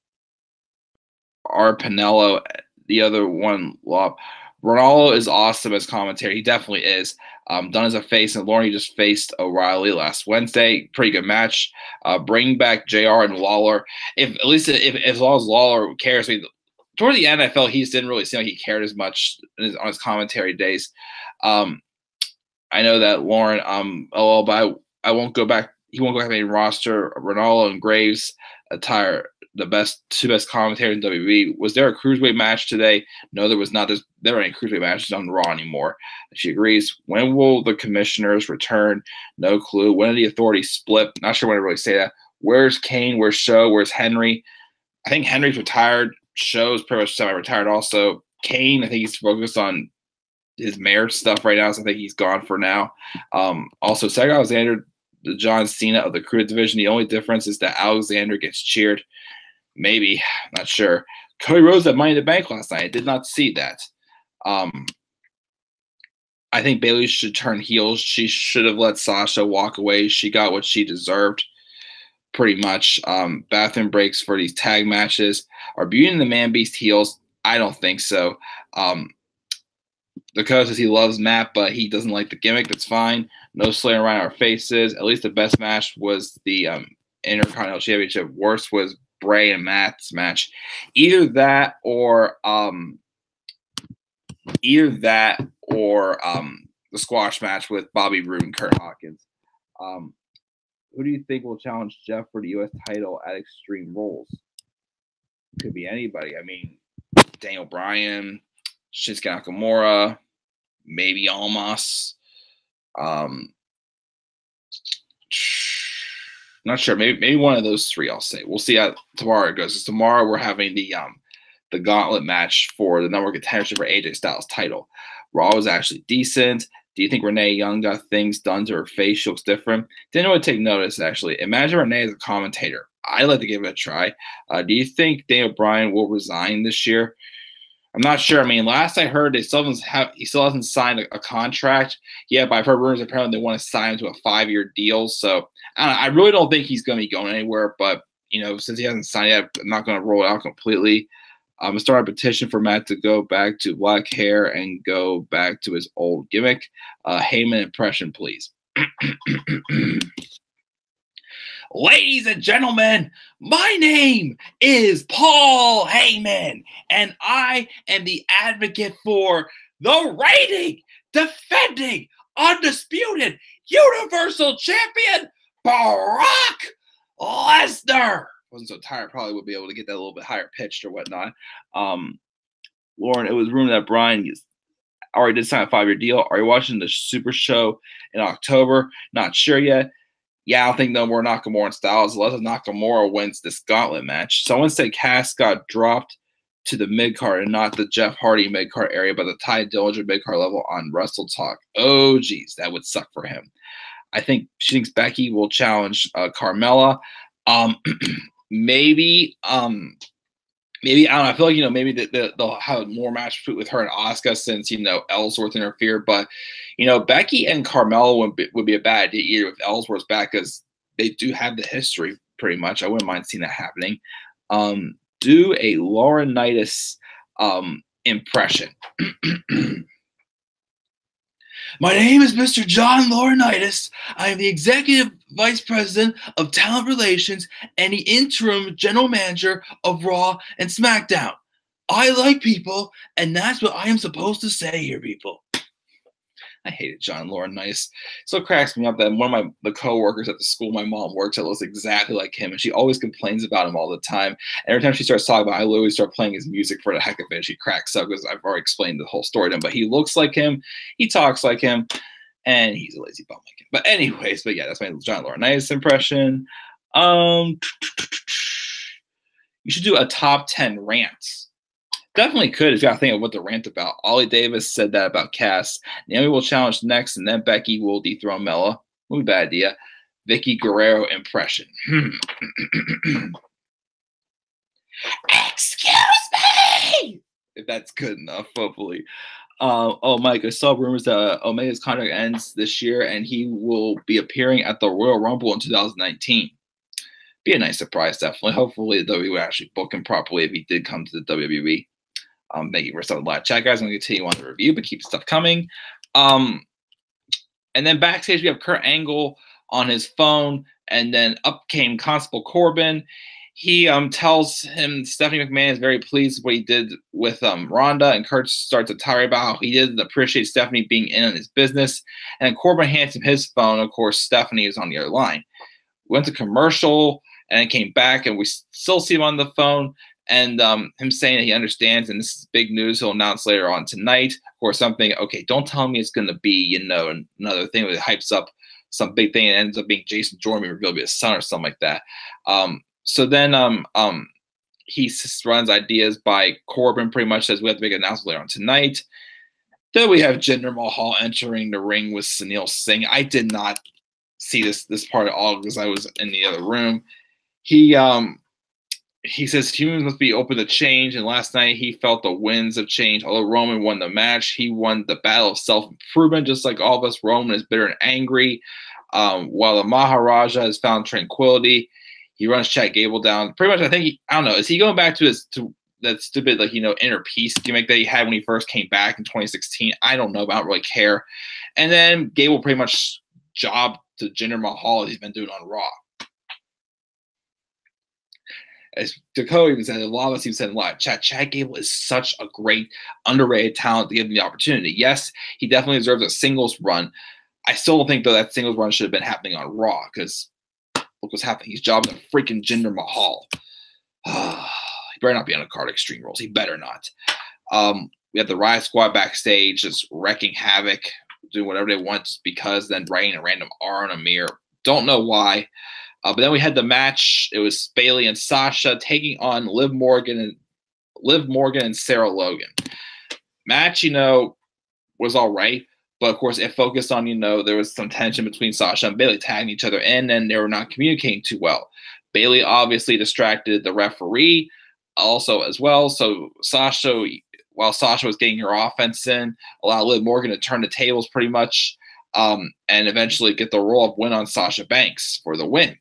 Pinello, the other one, Ronaldo is awesome as commentary. He definitely is. Done as a face, and Lauren, he just faced O'Reilly last Wednesday. Pretty good match. Bring back JR and Lawler. If at least if as long as Lawler cares. I mean, toward the end, I felt he didn't really seem like he cared as much on his commentary days. I know that Lauren, but I won't go back. He won't go back to any roster. Ronaldo and Graves attire the two best commentators in WWE. Was there a cruiserweight match today? No, there was not. There aren't any cruiserweight matches on Raw anymore. She agrees. When will the commissioners return? No clue. When did the authorities split? Not sure when to really say that. Where's Kane? Where's Show? Where's Henry? I think Henry's retired. Show's pretty much semi-retired also. Kane, I think he's focused on his marriage stuff right now, so I think he's gone for now. Also, Cedric Alexander, the John Cena of the Cruiserweight division. The only difference is that Alexander gets cheered. Maybe, not sure. Cody Rhodes at Money in the Bank last night. I did not see that. I think Bayley should turn heels. She should have let Sasha walk away. She got what she deserved, pretty much. Bathroom breaks for these tag matches. Are Beauty and the Man Beast heels? I don't think so. Dakota says he loves Matt, but he doesn't like the gimmick. That's fine. No slaying around our faces. At least the best match was the Intercontinental Championship. Worst was Bray and Matt's match. Either that or the squash match with Bobby Roode and Kurt Hawkins. Who do you think will challenge Jeff for the U.S. title at Extreme Rules? Could be anybody. I mean, Daniel Bryan, Shinsuke Nakamura, maybe Almas. Not sure. Maybe one of those three. I'll say. We'll see how tomorrow it goes. Because tomorrow we're having the gauntlet match for the number one contendership for AJ Styles title. Raw was actually decent. Do you think Renee Young got things done to her face? She looks different. Didn't really take notice, actually. Imagine Renee as a commentator. I'd like to give it a try. Do you think Daniel Bryan will resign this year? I'm not sure. I mean, last I heard, he still hasn't signed a contract. Yeah, but I've heard rumors apparently they want to sign him to a 5-year deal. So I really don't think he's going to be going anywhere. But, since he hasn't signed yet, I'm not going to roll it out completely. I'm going to start a petition for Matt to go back to black hair and go back to his old gimmick. Heyman impression, please. Ladies and gentlemen, my name is Paul Heyman, and I am the advocate for the reigning, defending, undisputed, universal champion, Brock Lesnar. Wasn't so tired, probably would be able to get that a little bit higher pitched or whatnot. Lauren, it was rumored that Bryan already did sign a 5-year deal. Are you watching the Super Show in October? Not sure yet. Yeah, I don't think no more Nakamura and Styles unless Nakamura wins this gauntlet match. Someone said Cass got dropped to the mid-card and not the Jeff Hardy mid-card area, but the Ty Dillinger mid-card level on Wrestle Talk. Oh, geez, that would suck for him. I think she thinks Becky will challenge Carmella. Maybe I don't know. I feel like maybe they'll have more match with her and Asuka since Ellsworth interfered. But Becky and Carmella would be a bad idea either if Ellsworth's back because they do have the history pretty much. I wouldn't mind seeing that happening. Do a Laurinaitis impression. My name is Mr. John Laurinaitis. I am the Executive Vice President of Talent Relations and the Interim General Manager of Raw and SmackDown. I like people, and that's what I am supposed to say here, people. I hated John Laurinaitis. So it cracks me up that one of the co-workers at the school my mom works at looks exactly like him, and she always complains about him all the time. And every time she starts talking about it, I literally start playing his music for the heck of it. She cracks up because I've already explained the whole story to him. But he looks like him, he talks like him, and he's a lazy bum like him. But anyways, that's my John Laurinaitis impression. You should do a top 10 rants. Definitely could if you got to think of what to rant about. Ollie Davis said that about Cass. Naomi will challenge next, and then Becky will dethrone Mella. Ooh, bad idea. Vicky Guerrero impression. Excuse me! If that's good enough, hopefully. Mike, I saw rumors that Omega's contract ends this year, and he will be appearing at the Royal Rumble in 2019. Be a nice surprise, definitely. Hopefully, the WWE would actually book him properly if he did come to the WWE. Thank you for some live chat, guys. I'm going to continue on the review, but keep stuff coming. And then backstage, we have Kurt Angle on his phone, and then up came Constable Corbin. He tells him Stephanie McMahon is very pleased with what he did with Ronda, and Kurt starts to tirade about how he didn't appreciate Stephanie being in on his business. And Corbin hands him his phone. Of course, Stephanie is on the other line. We went to commercial, and then came back, and we still see him on the phone. And him saying that he understands, and this is big news he'll announce later on tonight. Of course, something, okay, don't tell me it's going to be, another thing that hypes up some big thing and ends up being Jason Jordan revealed to be his son or something like that. So then he runs ideas by Corbin, pretty much says we have to make an announcement later on tonight. Then we have Jinder Mahal entering the ring with Sunil Singh. I did not see this part at all because I was in the other room. He says humans must be open to change, and last night he felt the winds of change. Although Roman won the match, he won the battle of self-improvement, just like all of us. Roman is bitter and angry, while the Maharaja has found tranquility. He runs Chad Gable down. Pretty much, I think, I don't know, is he going back to that stupid, inner peace gimmick that he had when he first came back in 2016? I don't know, but I don't really care. And then Gable pretty much jobbed to Jinder Mahal as he's been doing on Raw. As Dakota even said, a lot of us even said in live chat, Chad Gable is such a great, underrated talent to give him the opportunity. Yes, he definitely deserves a singles run. I still don't think, though, that singles run should have been happening on Raw, because look what's happening. He's jobbing a freaking Jinder Mahal. He better not be on a card Extreme Rules. He better not. We have the Riot Squad backstage just wrecking havoc, doing whatever they want just because, then writing a random R on a mirror. Don't know why. But then we had the match. It was Bayley and Sasha taking on Liv Morgan and Sarah Logan. Match, was all right. But, of course, it focused on, there was some tension between Sasha and Bayley tagging each other in, and they were not communicating too well. Bayley obviously distracted the referee also as well. So while Sasha was getting her offense in, allowed Liv Morgan to turn the tables pretty much and eventually get the roll-up win on Sasha Banks for the win.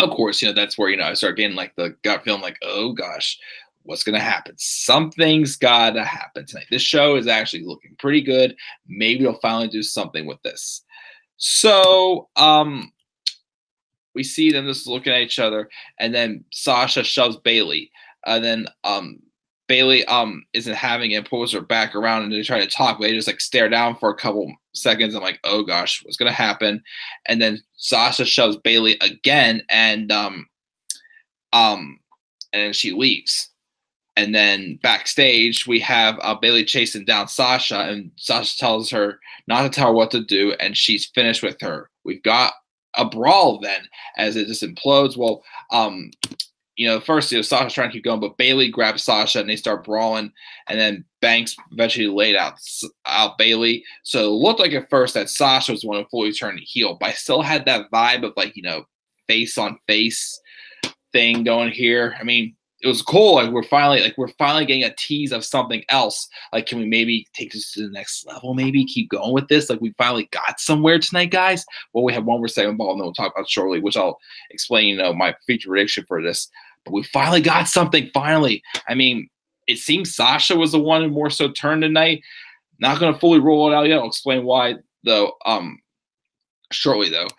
Of course, that's where, I start getting the gut feeling oh gosh, what's going to happen? Something's got to happen tonight. This show is actually looking pretty good. Maybe they'll finally do something with this. So we see them just looking at each other, and then Sasha shoves Bayley. And then Bayley isn't having it, pulls her back around, and they try to talk, but they just stare down for a couple seconds. I'm like, oh gosh, what's gonna happen? And then Sasha shoves Bayley again, and then she leaves. And then backstage we have Bayley chasing down Sasha, and Sasha tells her not to tell her what to do, and she's finished with her. We've got a brawl then as it just implodes. Well, first, Sasha's trying to keep going, but Bayley grabs Sasha and they start brawling, and then Banks eventually laid out Bayley. So it looked like at first that Sasha was the one who fully turned heel, but I still had that vibe of face on face thing going here. I mean, it was cool. We're finally getting a tease of something else. Can we maybe take this to the next level? Maybe keep going with this. We finally got somewhere tonight, guys. Well, we have one more segment ball, and then we'll talk about shortly, which I'll explain. My feature prediction for this. But we finally got something. Finally, I mean, it seems Sasha was the one who more so turned tonight. Not going to fully roll it out yet. I'll explain why though. Shortly though.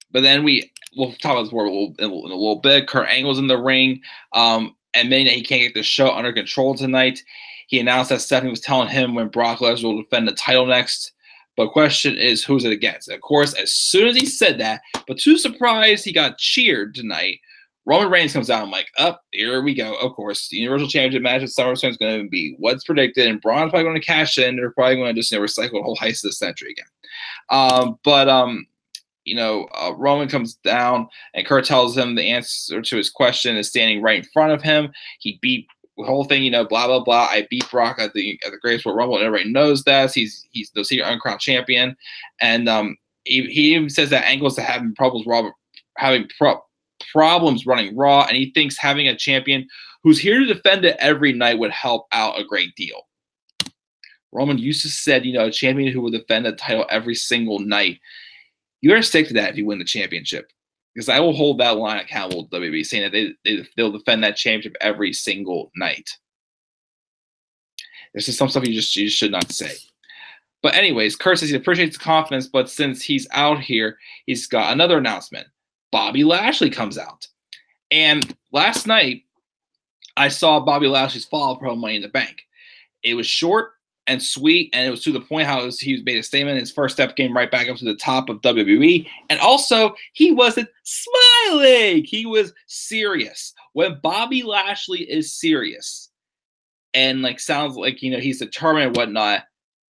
But then we'll talk about this more in a little bit. Kurt Angle's in the ring, admitting that he can't get the show under control tonight. He announced that Stephanie was telling him when Brock Lesnar will defend the title next. But the question is, who's it against? And of course, as soon as he said that, but to surprise, he got cheered tonight. Roman Reigns comes out. I'm like, here we go. Of course, the Universal Championship match at SummerSlam is going to be what's predicted, and Braun's probably going to cash in. They're probably going to just recycle the whole heist of the century again. Roman comes down, and Kurt tells him the answer to his question is standing right in front of him. He beat the whole thing, blah, blah, blah. I beat Brock at the Greatest Royal Rumble, and everybody knows that. He's the secret uncrowned champion. And he even says that Angle's having problems running Raw, and he thinks having a champion who's here to defend it every night would help out a great deal. Roman used to said, a champion who will defend the title every single night. You better stick to that if you win the championship, because I will hold that line accountable to WWE, saying that they'll defend that championship every single night. There's just some stuff you should not say. But anyways, Kurt says he appreciates the confidence, but since he's out here, he's got another announcement. Bobby Lashley comes out. And last night, I saw Bobby Lashley's follow-up promo Money in the Bank. It was short and sweet, and it was to the point how he made a statement. His first step came right back up to the top of WWE. And also, he wasn't smiling. He was serious. When Bobby Lashley is serious and like sounds like, you know, he's determined and whatnot,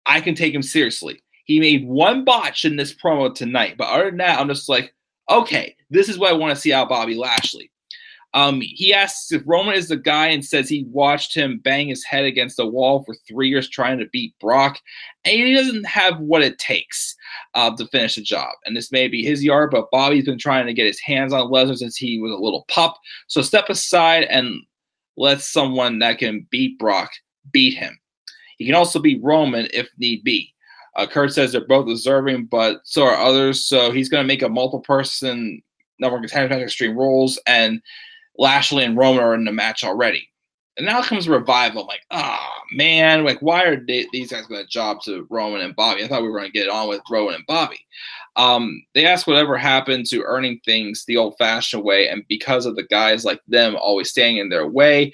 I can take him seriously. He made one botch in this promo tonight, but other than that, I'm just like, okay, this is what I want to see out of Bobby Lashley. He asks if Roman is the guy and says he watched him bang his head against the wall for 3 years trying to beat Brock, and he doesn't have what it takes to finish the job. And this may be his yard, but Bobby's been trying to get his hands on Lesnar since he was a little pup. So step aside and let someone that can beat Brock beat him. He can also beat Roman if need be. Kurt says they're both deserving, but so are others. So he's going to make a multiple-person number one contender match Extreme Rules, and Lashley and Roman are in the match already. And now comes Revival. I'm like, oh, man, like, why are these guys going to job to Roman and Bobby? I thought we were going to get on with Roman and Bobby. They ask whatever happened to earning things the old-fashioned way, and because of the guys like them always standing in their way,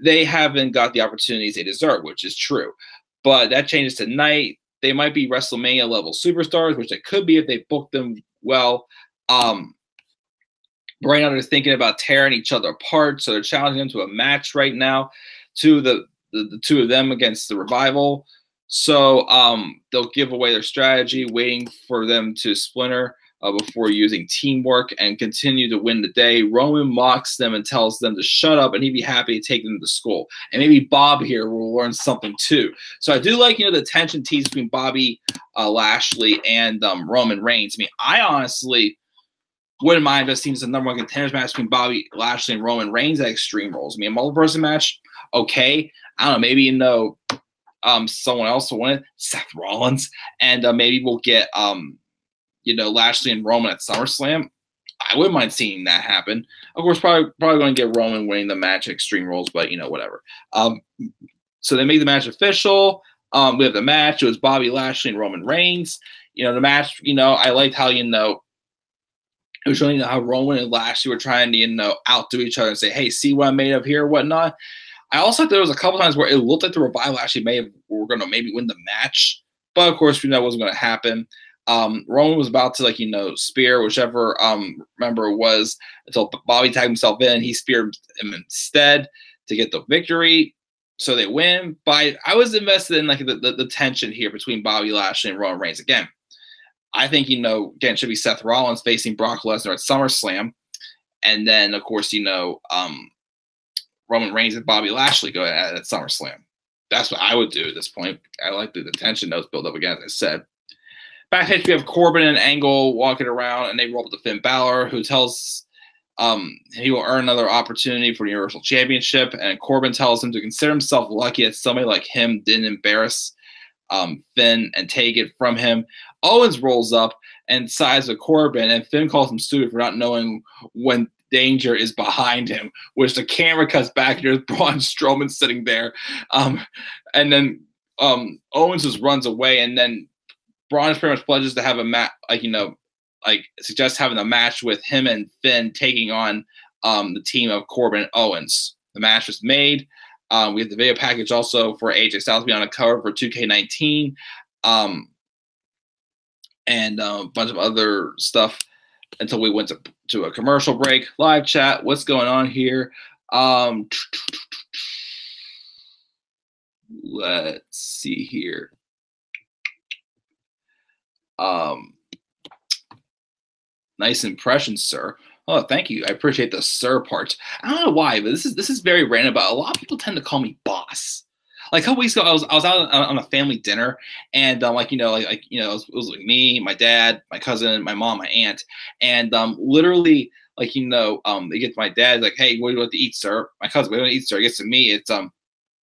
they haven't got the opportunities they deserve, which is true. But that changes tonight. They might be WrestleMania-level superstars, which they could be if they book them well. Right now, they're thinking about tearing each other apart, so they're challenging them to a match right now, to the two of them against the Revival. So they'll give away their strategy, waiting for them to splinter before using teamwork and continue to win the day. Roman mocks them and tells them to shut up, and he'd be happy to take them to school. And maybe Bob here will learn something too. So I do like, you know, the tension tease between Bobby Lashley and Roman Reigns. I mean, I honestly wouldn't mind if it seems the number one contenders match between Bobby Lashley and Roman Reigns at Extreme Rules. I mean, a multiple-person match, okay. I don't know, maybe, you know, someone else will win it, Seth Rollins, and maybe we'll get you know, Lashley and Roman at SummerSlam. I wouldn't mind seeing that happen. Of course, probably going to get Roman winning the match at Extreme Rules, but you know, whatever. So they made the match official. We have the match. It was Bobby Lashley and Roman Reigns. You know, the match. You know, I liked how, you know, it was showing how Roman and Lashley were trying to, you know, outdo each other and say, "Hey, see what I'm made of here," whatnot. I also thought there was a couple times where it looked like the Revival actually were going to maybe win the match, but of course we know that wasn't going to happen. Roman was about to, like, you know, spear whichever member it was until Bobby tagged himself in. He speared him instead to get the victory, so they win. But I was invested in, like, the tension here between Bobby Lashley and Roman Reigns. Again, I think, you know, again, it should be Seth Rollins facing Brock Lesnar at SummerSlam, and then of course, you know, Roman Reigns and Bobby Lashley go at SummerSlam. That's what I would do at this point. I like the tension notes build up again, as I said. Backstage, we have Corbin and Angle walking around, and they roll up to Finn Balor, who tells he will earn another opportunity for the Universal Championship. And Corbin tells him to consider himself lucky that somebody like him didn't embarrass Finn and take it from him. Owens rolls up and sides with Corbin, and Finn calls him stupid for not knowing when danger is behind him, which the camera cuts back, and there's Braun Strowman sitting there. And then Owens just runs away, and then Braun is pretty much pledges to have a match, like, you know, like suggests having a match with him and Finn taking on the team of Corbin and Owens. The match was made. We have the video package also for AJ Styles to be on a cover for 2K19, and a bunch of other stuff until we went to a commercial break. Live chat, what's going on here? Let's see here. Nice impression, sir. Oh, thank you. I appreciate the sir part. I don't know why, but this is very random. But a lot of people tend to call me boss. Like a couple weeks ago, I was out on a family dinner, and like, you know, it was like me, my dad, my cousin, my mom, my aunt, and literally, like, you know, they get to my dad, like, "Hey, what do you want to eat, sir?" My cousin, "What do you want to eat, sir?" It gets to me, it's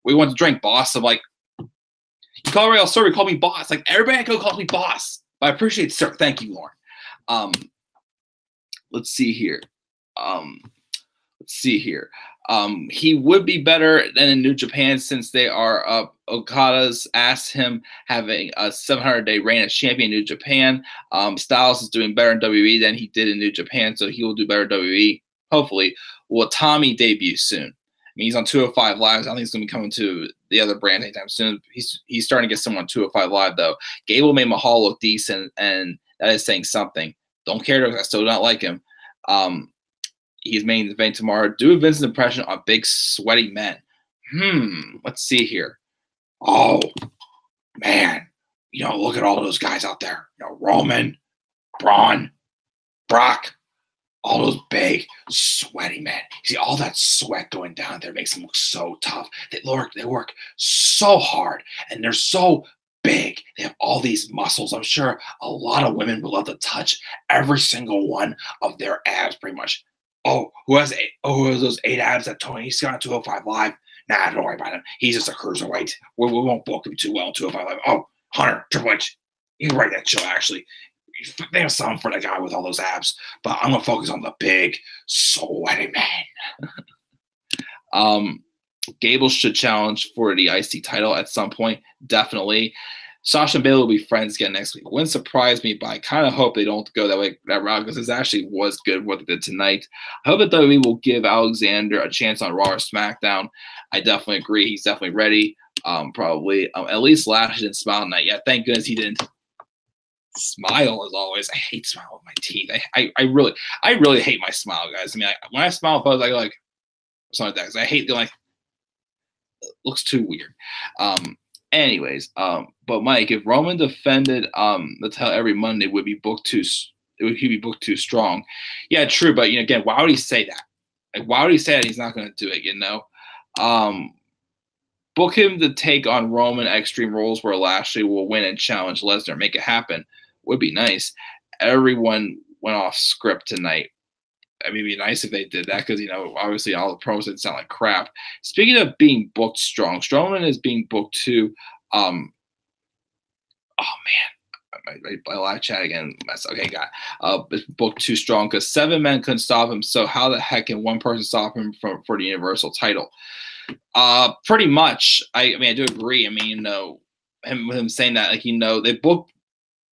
"We want to drink, boss." I'm like, "You call everybody else sir, you call me boss." Like, everybody go call me boss. But I appreciate it, sir. Thank you, Lauren. Let's see here. He would be better than in New Japan since they are Okada's asked him having a 700-day reign as champion in New Japan. Styles is doing better in WWE than he did in New Japan, so he will do better in WWE. Hopefully, will Tommy debut soon? I mean, he's on 205 Live. I don't think he's going to be coming to the other brand anytime soon. He's starting to get someone on 205 Live though. Gable made Mahal look decent, and that is saying something. Don't care. I still don't like him. He's main event tomorrow. Do a Vince's impression on big sweaty men. Let's see here. Oh man, look at all those guys out there. Roman, Braun, Brock, all those big sweaty men. See all that sweat going down there makes them look so tough. They work so hard, and they're so big. They have all these muscles. I'm sure a lot of women would love to touch every single one of their abs, pretty much. Oh, who has those 8 abs that Tony's got on 205 Live? Nah, don't worry about him. He's just a cruiserweight. We won't book him too well on 205 Live. Oh, Hunter, Triple H, you can write that show, actually. They have something for the guy with all those abs, but I'm going to focus on the big, sweaty man. Gable should challenge for the IC title at some point, definitely. Sasha and Bayley will be friends again next week. Wouldn't surprise me, but I kind of hope they don't go that route because this actually was good what they did tonight. I hope that WWE will give Alexander a chance on Raw or SmackDown. I definitely agree. He's definitely ready. Probably. At least Lashley didn't smile tonight. Yeah, thank goodness he didn't smile as always. I hate smiling with my teeth. I really hate my smile, guys. I mean, when I smile, I go like something like that because I hate the it looks too weird. Anyways, but Mike, if Roman defended the title every Monday, would be booked too. He'd be booked too strong. Yeah, true. But again, why would he say that? Like, why would he say that he's not going to do it? Book him to take on Roman at Extreme Rules, where Lashley will win and challenge Lesnar. Make it happen. Would be nice. Everyone went off script tonight. I mean, it'd be nice if they did that because, obviously all the promos didn't sound like crap. Speaking of being booked strong, Strowman is being booked too. Oh, man. My live chat again. Okay, got booked too strong because 7 men couldn't stop him. So how the heck can one person stop him for the Universal title? Pretty much. I mean, I do agree. I mean, him saying that, they booked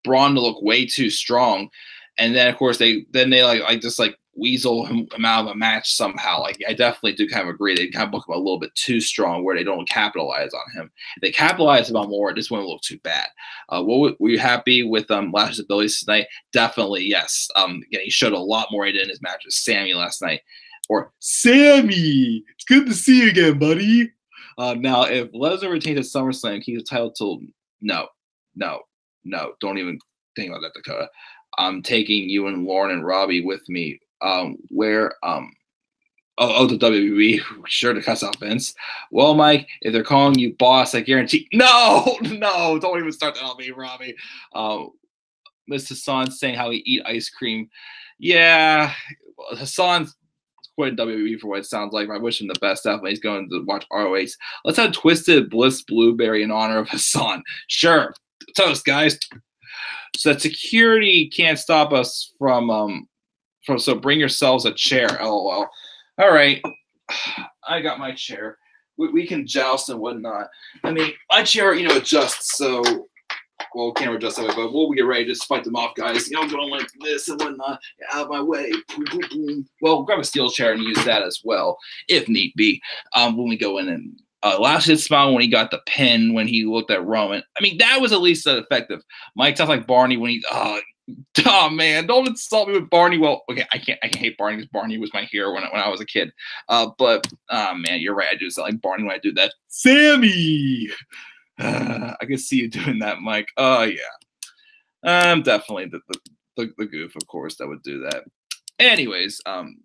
Braun to look way too strong. And then, of course, they just weasel him out of a match somehow. I definitely do kind of agree. They kind of book him a little bit too strong where they don't capitalize on him. If they capitalize on more, this wouldn't look too bad. Were you happy with Lashley's abilities tonight? Definitely, yes. Again, he showed a lot more he did in his match with Sammy last night. Or, Sammy, it's good to see you again, buddy. Now, if Lesnar retains at SummerSlam, he's entitled to no. Don't even think about that, Dakota. I'm taking you and Lauren and Robbie with me. The WWE, sure to cuss off Vince. Well, Mike, if they're calling you boss, I guarantee. No, don't even start that on me, Robbie. Mr. Hassan saying how he eat ice cream. Yeah, Hassan's quit WWE for what it sounds like. I wish him the best. Definitely, he's going to watch ROH. Let's have Twisted Bliss Blueberry in honor of Hassan. Sure, toast, guys. So that security can't stop us from so bring yourselves a chair. LOL. All right, I got my chair. We can joust and whatnot. I mean, my chair, adjusts. So, well, can't adjust that way, but we'll get ready to just fight them off, guys. Going like this and whatnot. Get out of my way. Boom, boom, boom. Well, grab a steel chair and use that as well, if need be. When we go in and Lashley smile when he got the pin when he looked at Roman. I mean, that was at least effective. Mike sounds like Barney when he. Oh man, don't insult me with Barney. Well, okay, I can't hate Barney because Barney was my hero when I was a kid. But man, you're right. I do sound like Barney when I do that. Sammy, I can see you doing that, Mike. Oh yeah, I'm definitely the goof, of course, that would do that. Anyways,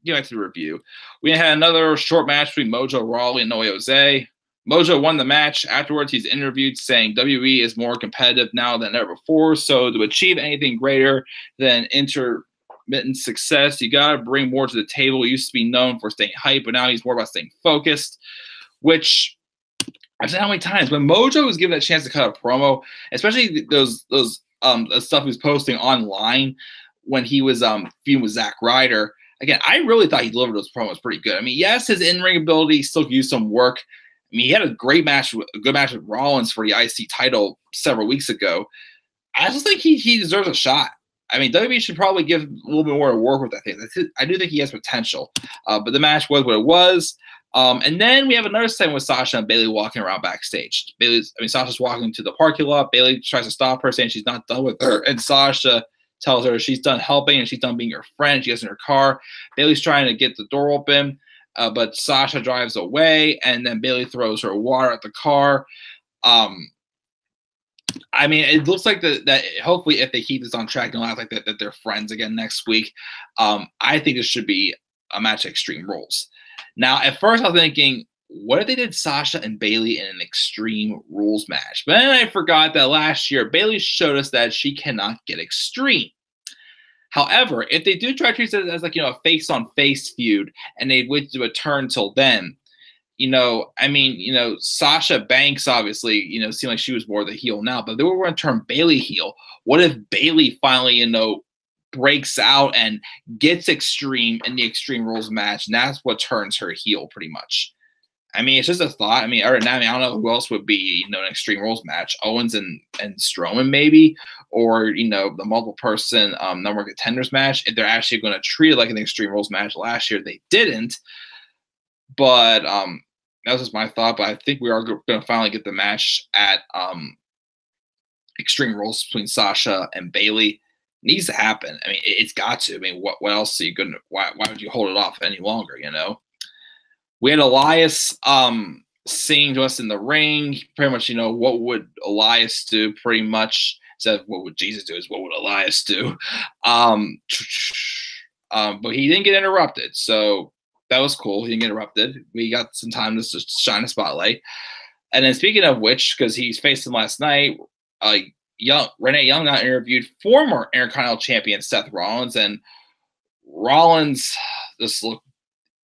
get back to the review. We had another short match between Mojo Rawley and Noe Jose. Mojo won the match. Afterwards, he's interviewed saying WWE is more competitive now than ever before. So to achieve anything greater than intermittent success, you got to bring more to the table. He used to be known for staying hype, but now he's more about staying focused, which I've said how many times. When Mojo was given a chance to cut a promo, especially those stuff he was posting online when he was feuding with Zack Ryder, again, I really thought he delivered those promos pretty good. I mean, yes, his in-ring ability still could use some work. I mean, he had a great match, a good match with Rollins for the IC title several weeks ago. I just think he deserves a shot. I mean, WWE should probably give a little bit more to work with that thing. I do think he has potential, but the match was what it was. And then we have another segment with Sasha and Bayley walking around backstage. Sasha's walking to the parking lot. Bayley tries to stop her, saying she's not done with her, and Sasha tells her she's done helping and she's done being her friend. She gets in her car. Bayley's trying to get the door open, but Sasha drives away, and then Bayley throws her water at the car. I mean, it looks like that hopefully if they keep this on track and allow like that they're friends again next week, I think this should be a match at Extreme Rules. Now, at first I was thinking, what if they did Sasha and Bayley in an Extreme Rules match? But then I forgot that last year Bayley showed us that she cannot get extreme. However, if they do try to treat it as like, a face-on-face feud and they wait to a turn till then, Sasha Banks obviously, seemed like she was more the heel now, but they were going to turn Bayley heel. What if Bayley finally, breaks out and gets extreme in the Extreme Rules match, and that's what turns her heel pretty much? I mean, it's just a thought. I mean, other than that, I don't know who else would be, an Extreme Rules match. Owens and Strowman maybe, or, the multiple person number one contenders match. If they're actually going to treat it like an Extreme Rules match, last year they didn't. But that was just my thought. But I think we are going to finally get the match at Extreme Rules between Sasha and Bayley. It needs to happen. I mean, it's got to. I mean, what else are you going to? Why would you hold it off any longer? We had Elias singing to us in the ring. Pretty much, what would Elias do? Pretty much, instead of what would Jesus do, is what would Elias do? But he didn't get interrupted, so that was cool. He didn't get interrupted. We got some time to just shine a spotlight. And then speaking of which, because he's facing last night, Renee Young got interviewed former Intercontinental Champion Seth Rollins, and Rollins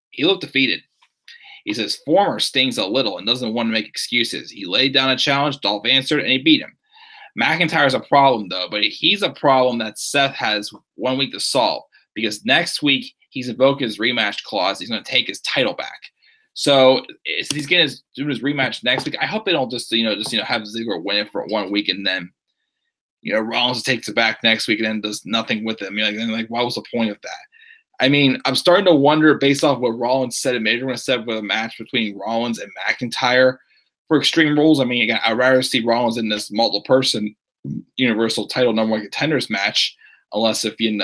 he looked defeated. He says former stings a little and doesn't want to make excuses. He laid down a challenge, Dolph answered, and he beat him. McIntyre's a problem, though, but he's a problem that Seth has 1 week to solve, because next week he's invoked his rematch clause. He's going to take his title back. So he's doing his rematch next week. I hope they don't just have Ziggler win it for 1 week and then Rollins takes it back next week and then does nothing with it. I mean, what was the point of that? I mean, I'm starting to wonder, based off what Rollins said, and maybe we're going to set up a match between Rollins and McIntyre for Extreme Rules. I mean, again, I'd rather see Rollins in this multiple-person Universal title number one contenders match, unless if he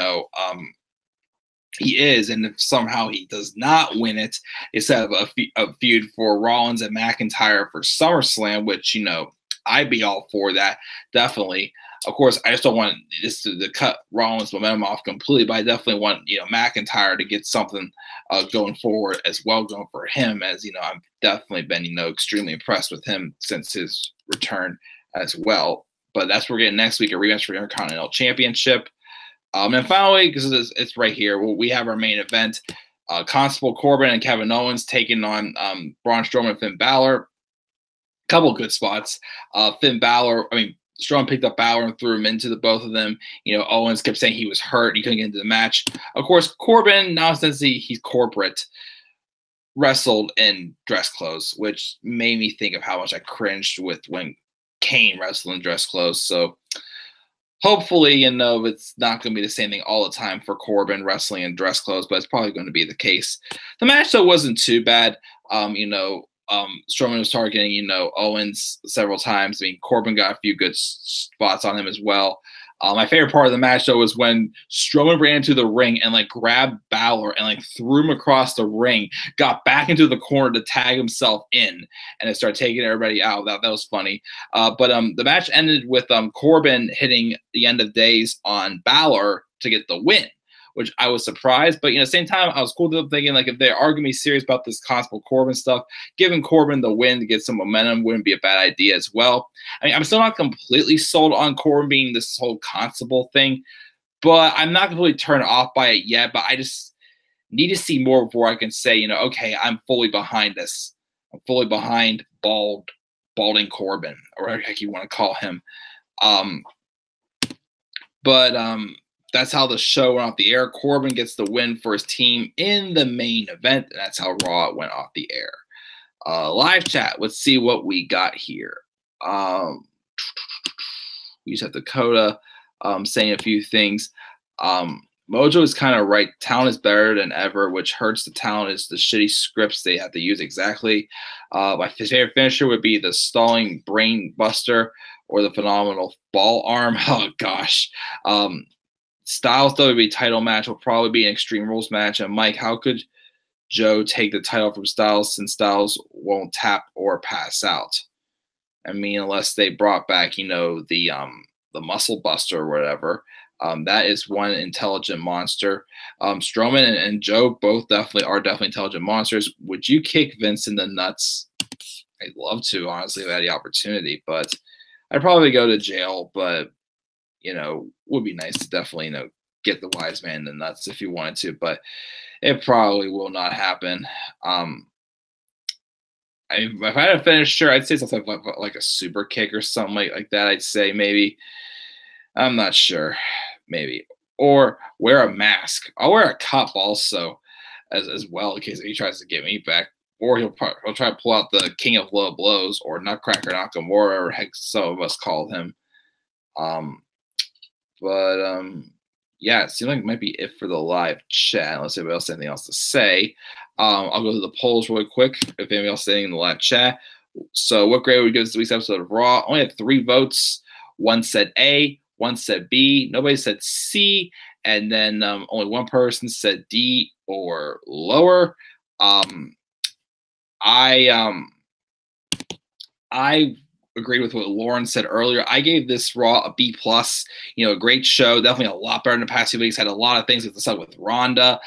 is, and if somehow he does not win it, instead of a feud for Rollins and McIntyre for SummerSlam, which I'd be all for that, definitely. Of course, I just don't want this to cut Rollins' momentum off completely, but I definitely want McIntyre to get something going forward as well, going for him, as I've definitely been extremely impressed with him since his return as well. But that's what we're getting next week, a rematch for the Intercontinental Championship. And finally, because it's right here, we have our main event: Constable Corbin and Kevin Owens taking on Braun Strowman and Finn Balor. Couple good spots. Strowman picked up Balor and threw him into the both of them. Owens kept saying he was hurt. He couldn't get into the match. Of course, Corbin, now since he's corporate, wrestled in dress clothes, which made me think of how much I cringed with when Kane wrestled in dress clothes. So hopefully, it's not going to be the same thing all the time for Corbin wrestling in dress clothes, but it's probably going to be the case. The match, though, wasn't too bad. Strowman was targeting, Owens several times. I mean, Corbin got a few good spots on him as well. My favorite part of the match, though, was when Strowman ran into the ring and grabbed Balor and threw him across the ring, got back into the corner to tag himself in, and it started taking everybody out. That was funny. But the match ended with Corbin hitting the end of days on Balor to get the win, which I was surprised. But at the same time, I was cool to them thinking, if they are going to be serious about this Constable Corbin stuff, giving Corbin the win to get some momentum wouldn't be a bad idea as well. I mean, I'm still not completely sold on Corbin being this whole Constable thing, but I'm not completely turned off by it yet. But I just need to see more before I can say, okay, I'm fully behind this. I'm fully behind Balding Corbin, or whatever the heck you want to call him. that's how the show went off the air. Corbin gets the win for his team in the main event. And that's how Raw went off the air. Live chat. Let's see what we got here. We just have Dakota saying a few things. Mojo is kind of right. Talent is better than ever, which hurts the talent is the shitty scripts they have to use exactly. My favorite finisher would be the stalling brain buster or the phenomenal ball arm. Oh, gosh. Styles WWE title match will probably be an Extreme Rules match. And Mike, how could Joe take the title from Styles since Styles won't tap or pass out? I mean, unless they brought back, the Muscle Buster or whatever. That is one intelligent monster. Strowman and Joe both are definitely intelligent monsters. Would you kick Vince in the nuts? I'd love to, honestly, if I had the opportunity, but I'd probably go to jail. But would be nice to definitely get the wise man in the nuts if you wanted to, but it probably will not happen. If I had a finisher, I'd say something like a super kick or something like that. I'd say maybe. I'm not sure. Maybe. Or wear a mask. I'll wear a cup also as well in case he tries to get me back. Or he'll try to pull out the King of Low Blows or Nutcracker Nakamura or heck some of us called him. Yeah, it seems like it might be it for the live chat. Unless anybody else has anything else to say. I'll go to the polls really quick if anybody else is saying in the live chat. So what grade would we give this week's episode of Raw? Only had 3 votes. One said A, one said B, nobody said C, and then only one person said D or lower. I agreed with what Lauren said earlier. I gave this Raw a B+. A great show. Definitely a lot better than the past few weeks. Had a lot of things with the stuff with Ronda.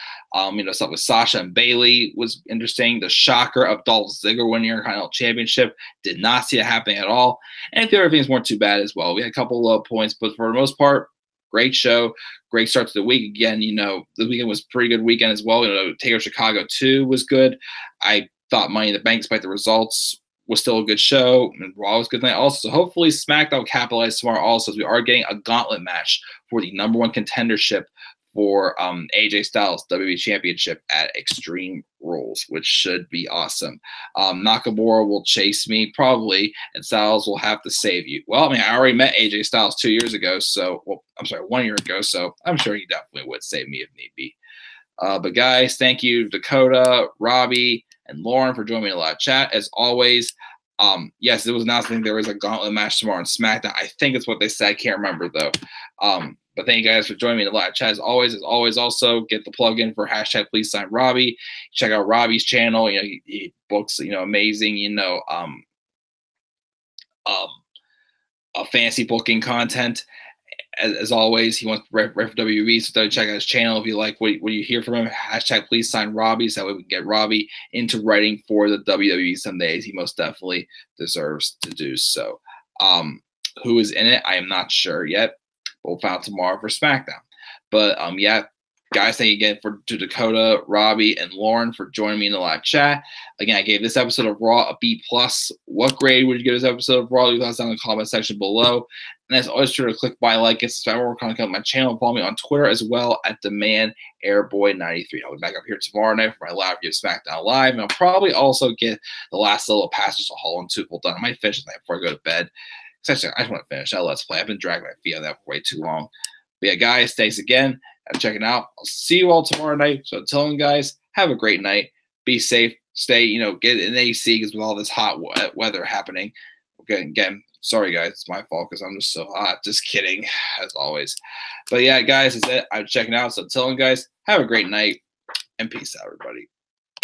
Stuff with Sasha and Bailey was interesting. The shocker of Dolph Ziggler winning your Intercontinental Championship. Did not see it happening at all. And the other things weren't too bad as well. We had a couple of low points, but for the most part, great show. Great start to the week. Again, the weekend was a pretty good weekend as well. Takeover Chicago 2 was good. I thought Money in the Bank, despite the results, was still a good show, and Raw was a good night also. So hopefully SmackDown will capitalize tomorrow also, as we are getting a gauntlet match for the #1 contendership for AJ Styles WWE Championship at Extreme Rules, which should be awesome. Nakamura will chase me probably, and Styles will have to save you. Well, I already met AJ Styles 2 years ago, 1 year ago, so I'm sure he definitely would save me if need be. But guys, thank you, Dakota, Robbie, and Lauren for joining me in the live chat. As always, yes, it was announced there was a gauntlet match tomorrow on SmackDown. I think it's what they said. I can't remember, though. But thank you guys for joining me in the live chat. As always, also get the plug in for hashtag Please Sign Robbie. Check out Robbie's channel. He books, amazing, fancy booking content. As always, he wants to rep WWE, so check out his channel if you like what you hear from him. Hashtag Please Sign Robbie, so that way we can get Robbie into writing for the WWE someday. He most definitely deserves to do so. Who is in it? I am not sure yet. We'll find out tomorrow for SmackDown. But yeah, guys, thank you again to Dakota, Robbie, and Lauren for joining me in the live chat. Again, I gave this episode of Raw a B+. What grade would you give this episode of Raw? Leave thoughts down in the comment section below. And as always, sure to click buy, like, and subscribe more content on my channel, and follow me on Twitter as well at DemandAirboy93. I'll be back up here tomorrow night for my live review of SmackDown Live, and I'll probably also get the last little passages of Hall and Tuple done. I might finish tonight before I go to bed. Actually, I just want to finish that Let's Play. I've been dragging my feet on that for way too long. But yeah, guys, thanks again for checking out. I'll see you all tomorrow night. So until then, guys, have a great night. Be safe. Stay, get an AC because with all this hot weather happening. Okay, again, sorry, guys. It's my fault because I'm just so hot. Just kidding, as always. But yeah, guys, that's it. I'm checking out. So until then, guys, have a great night and peace out, everybody.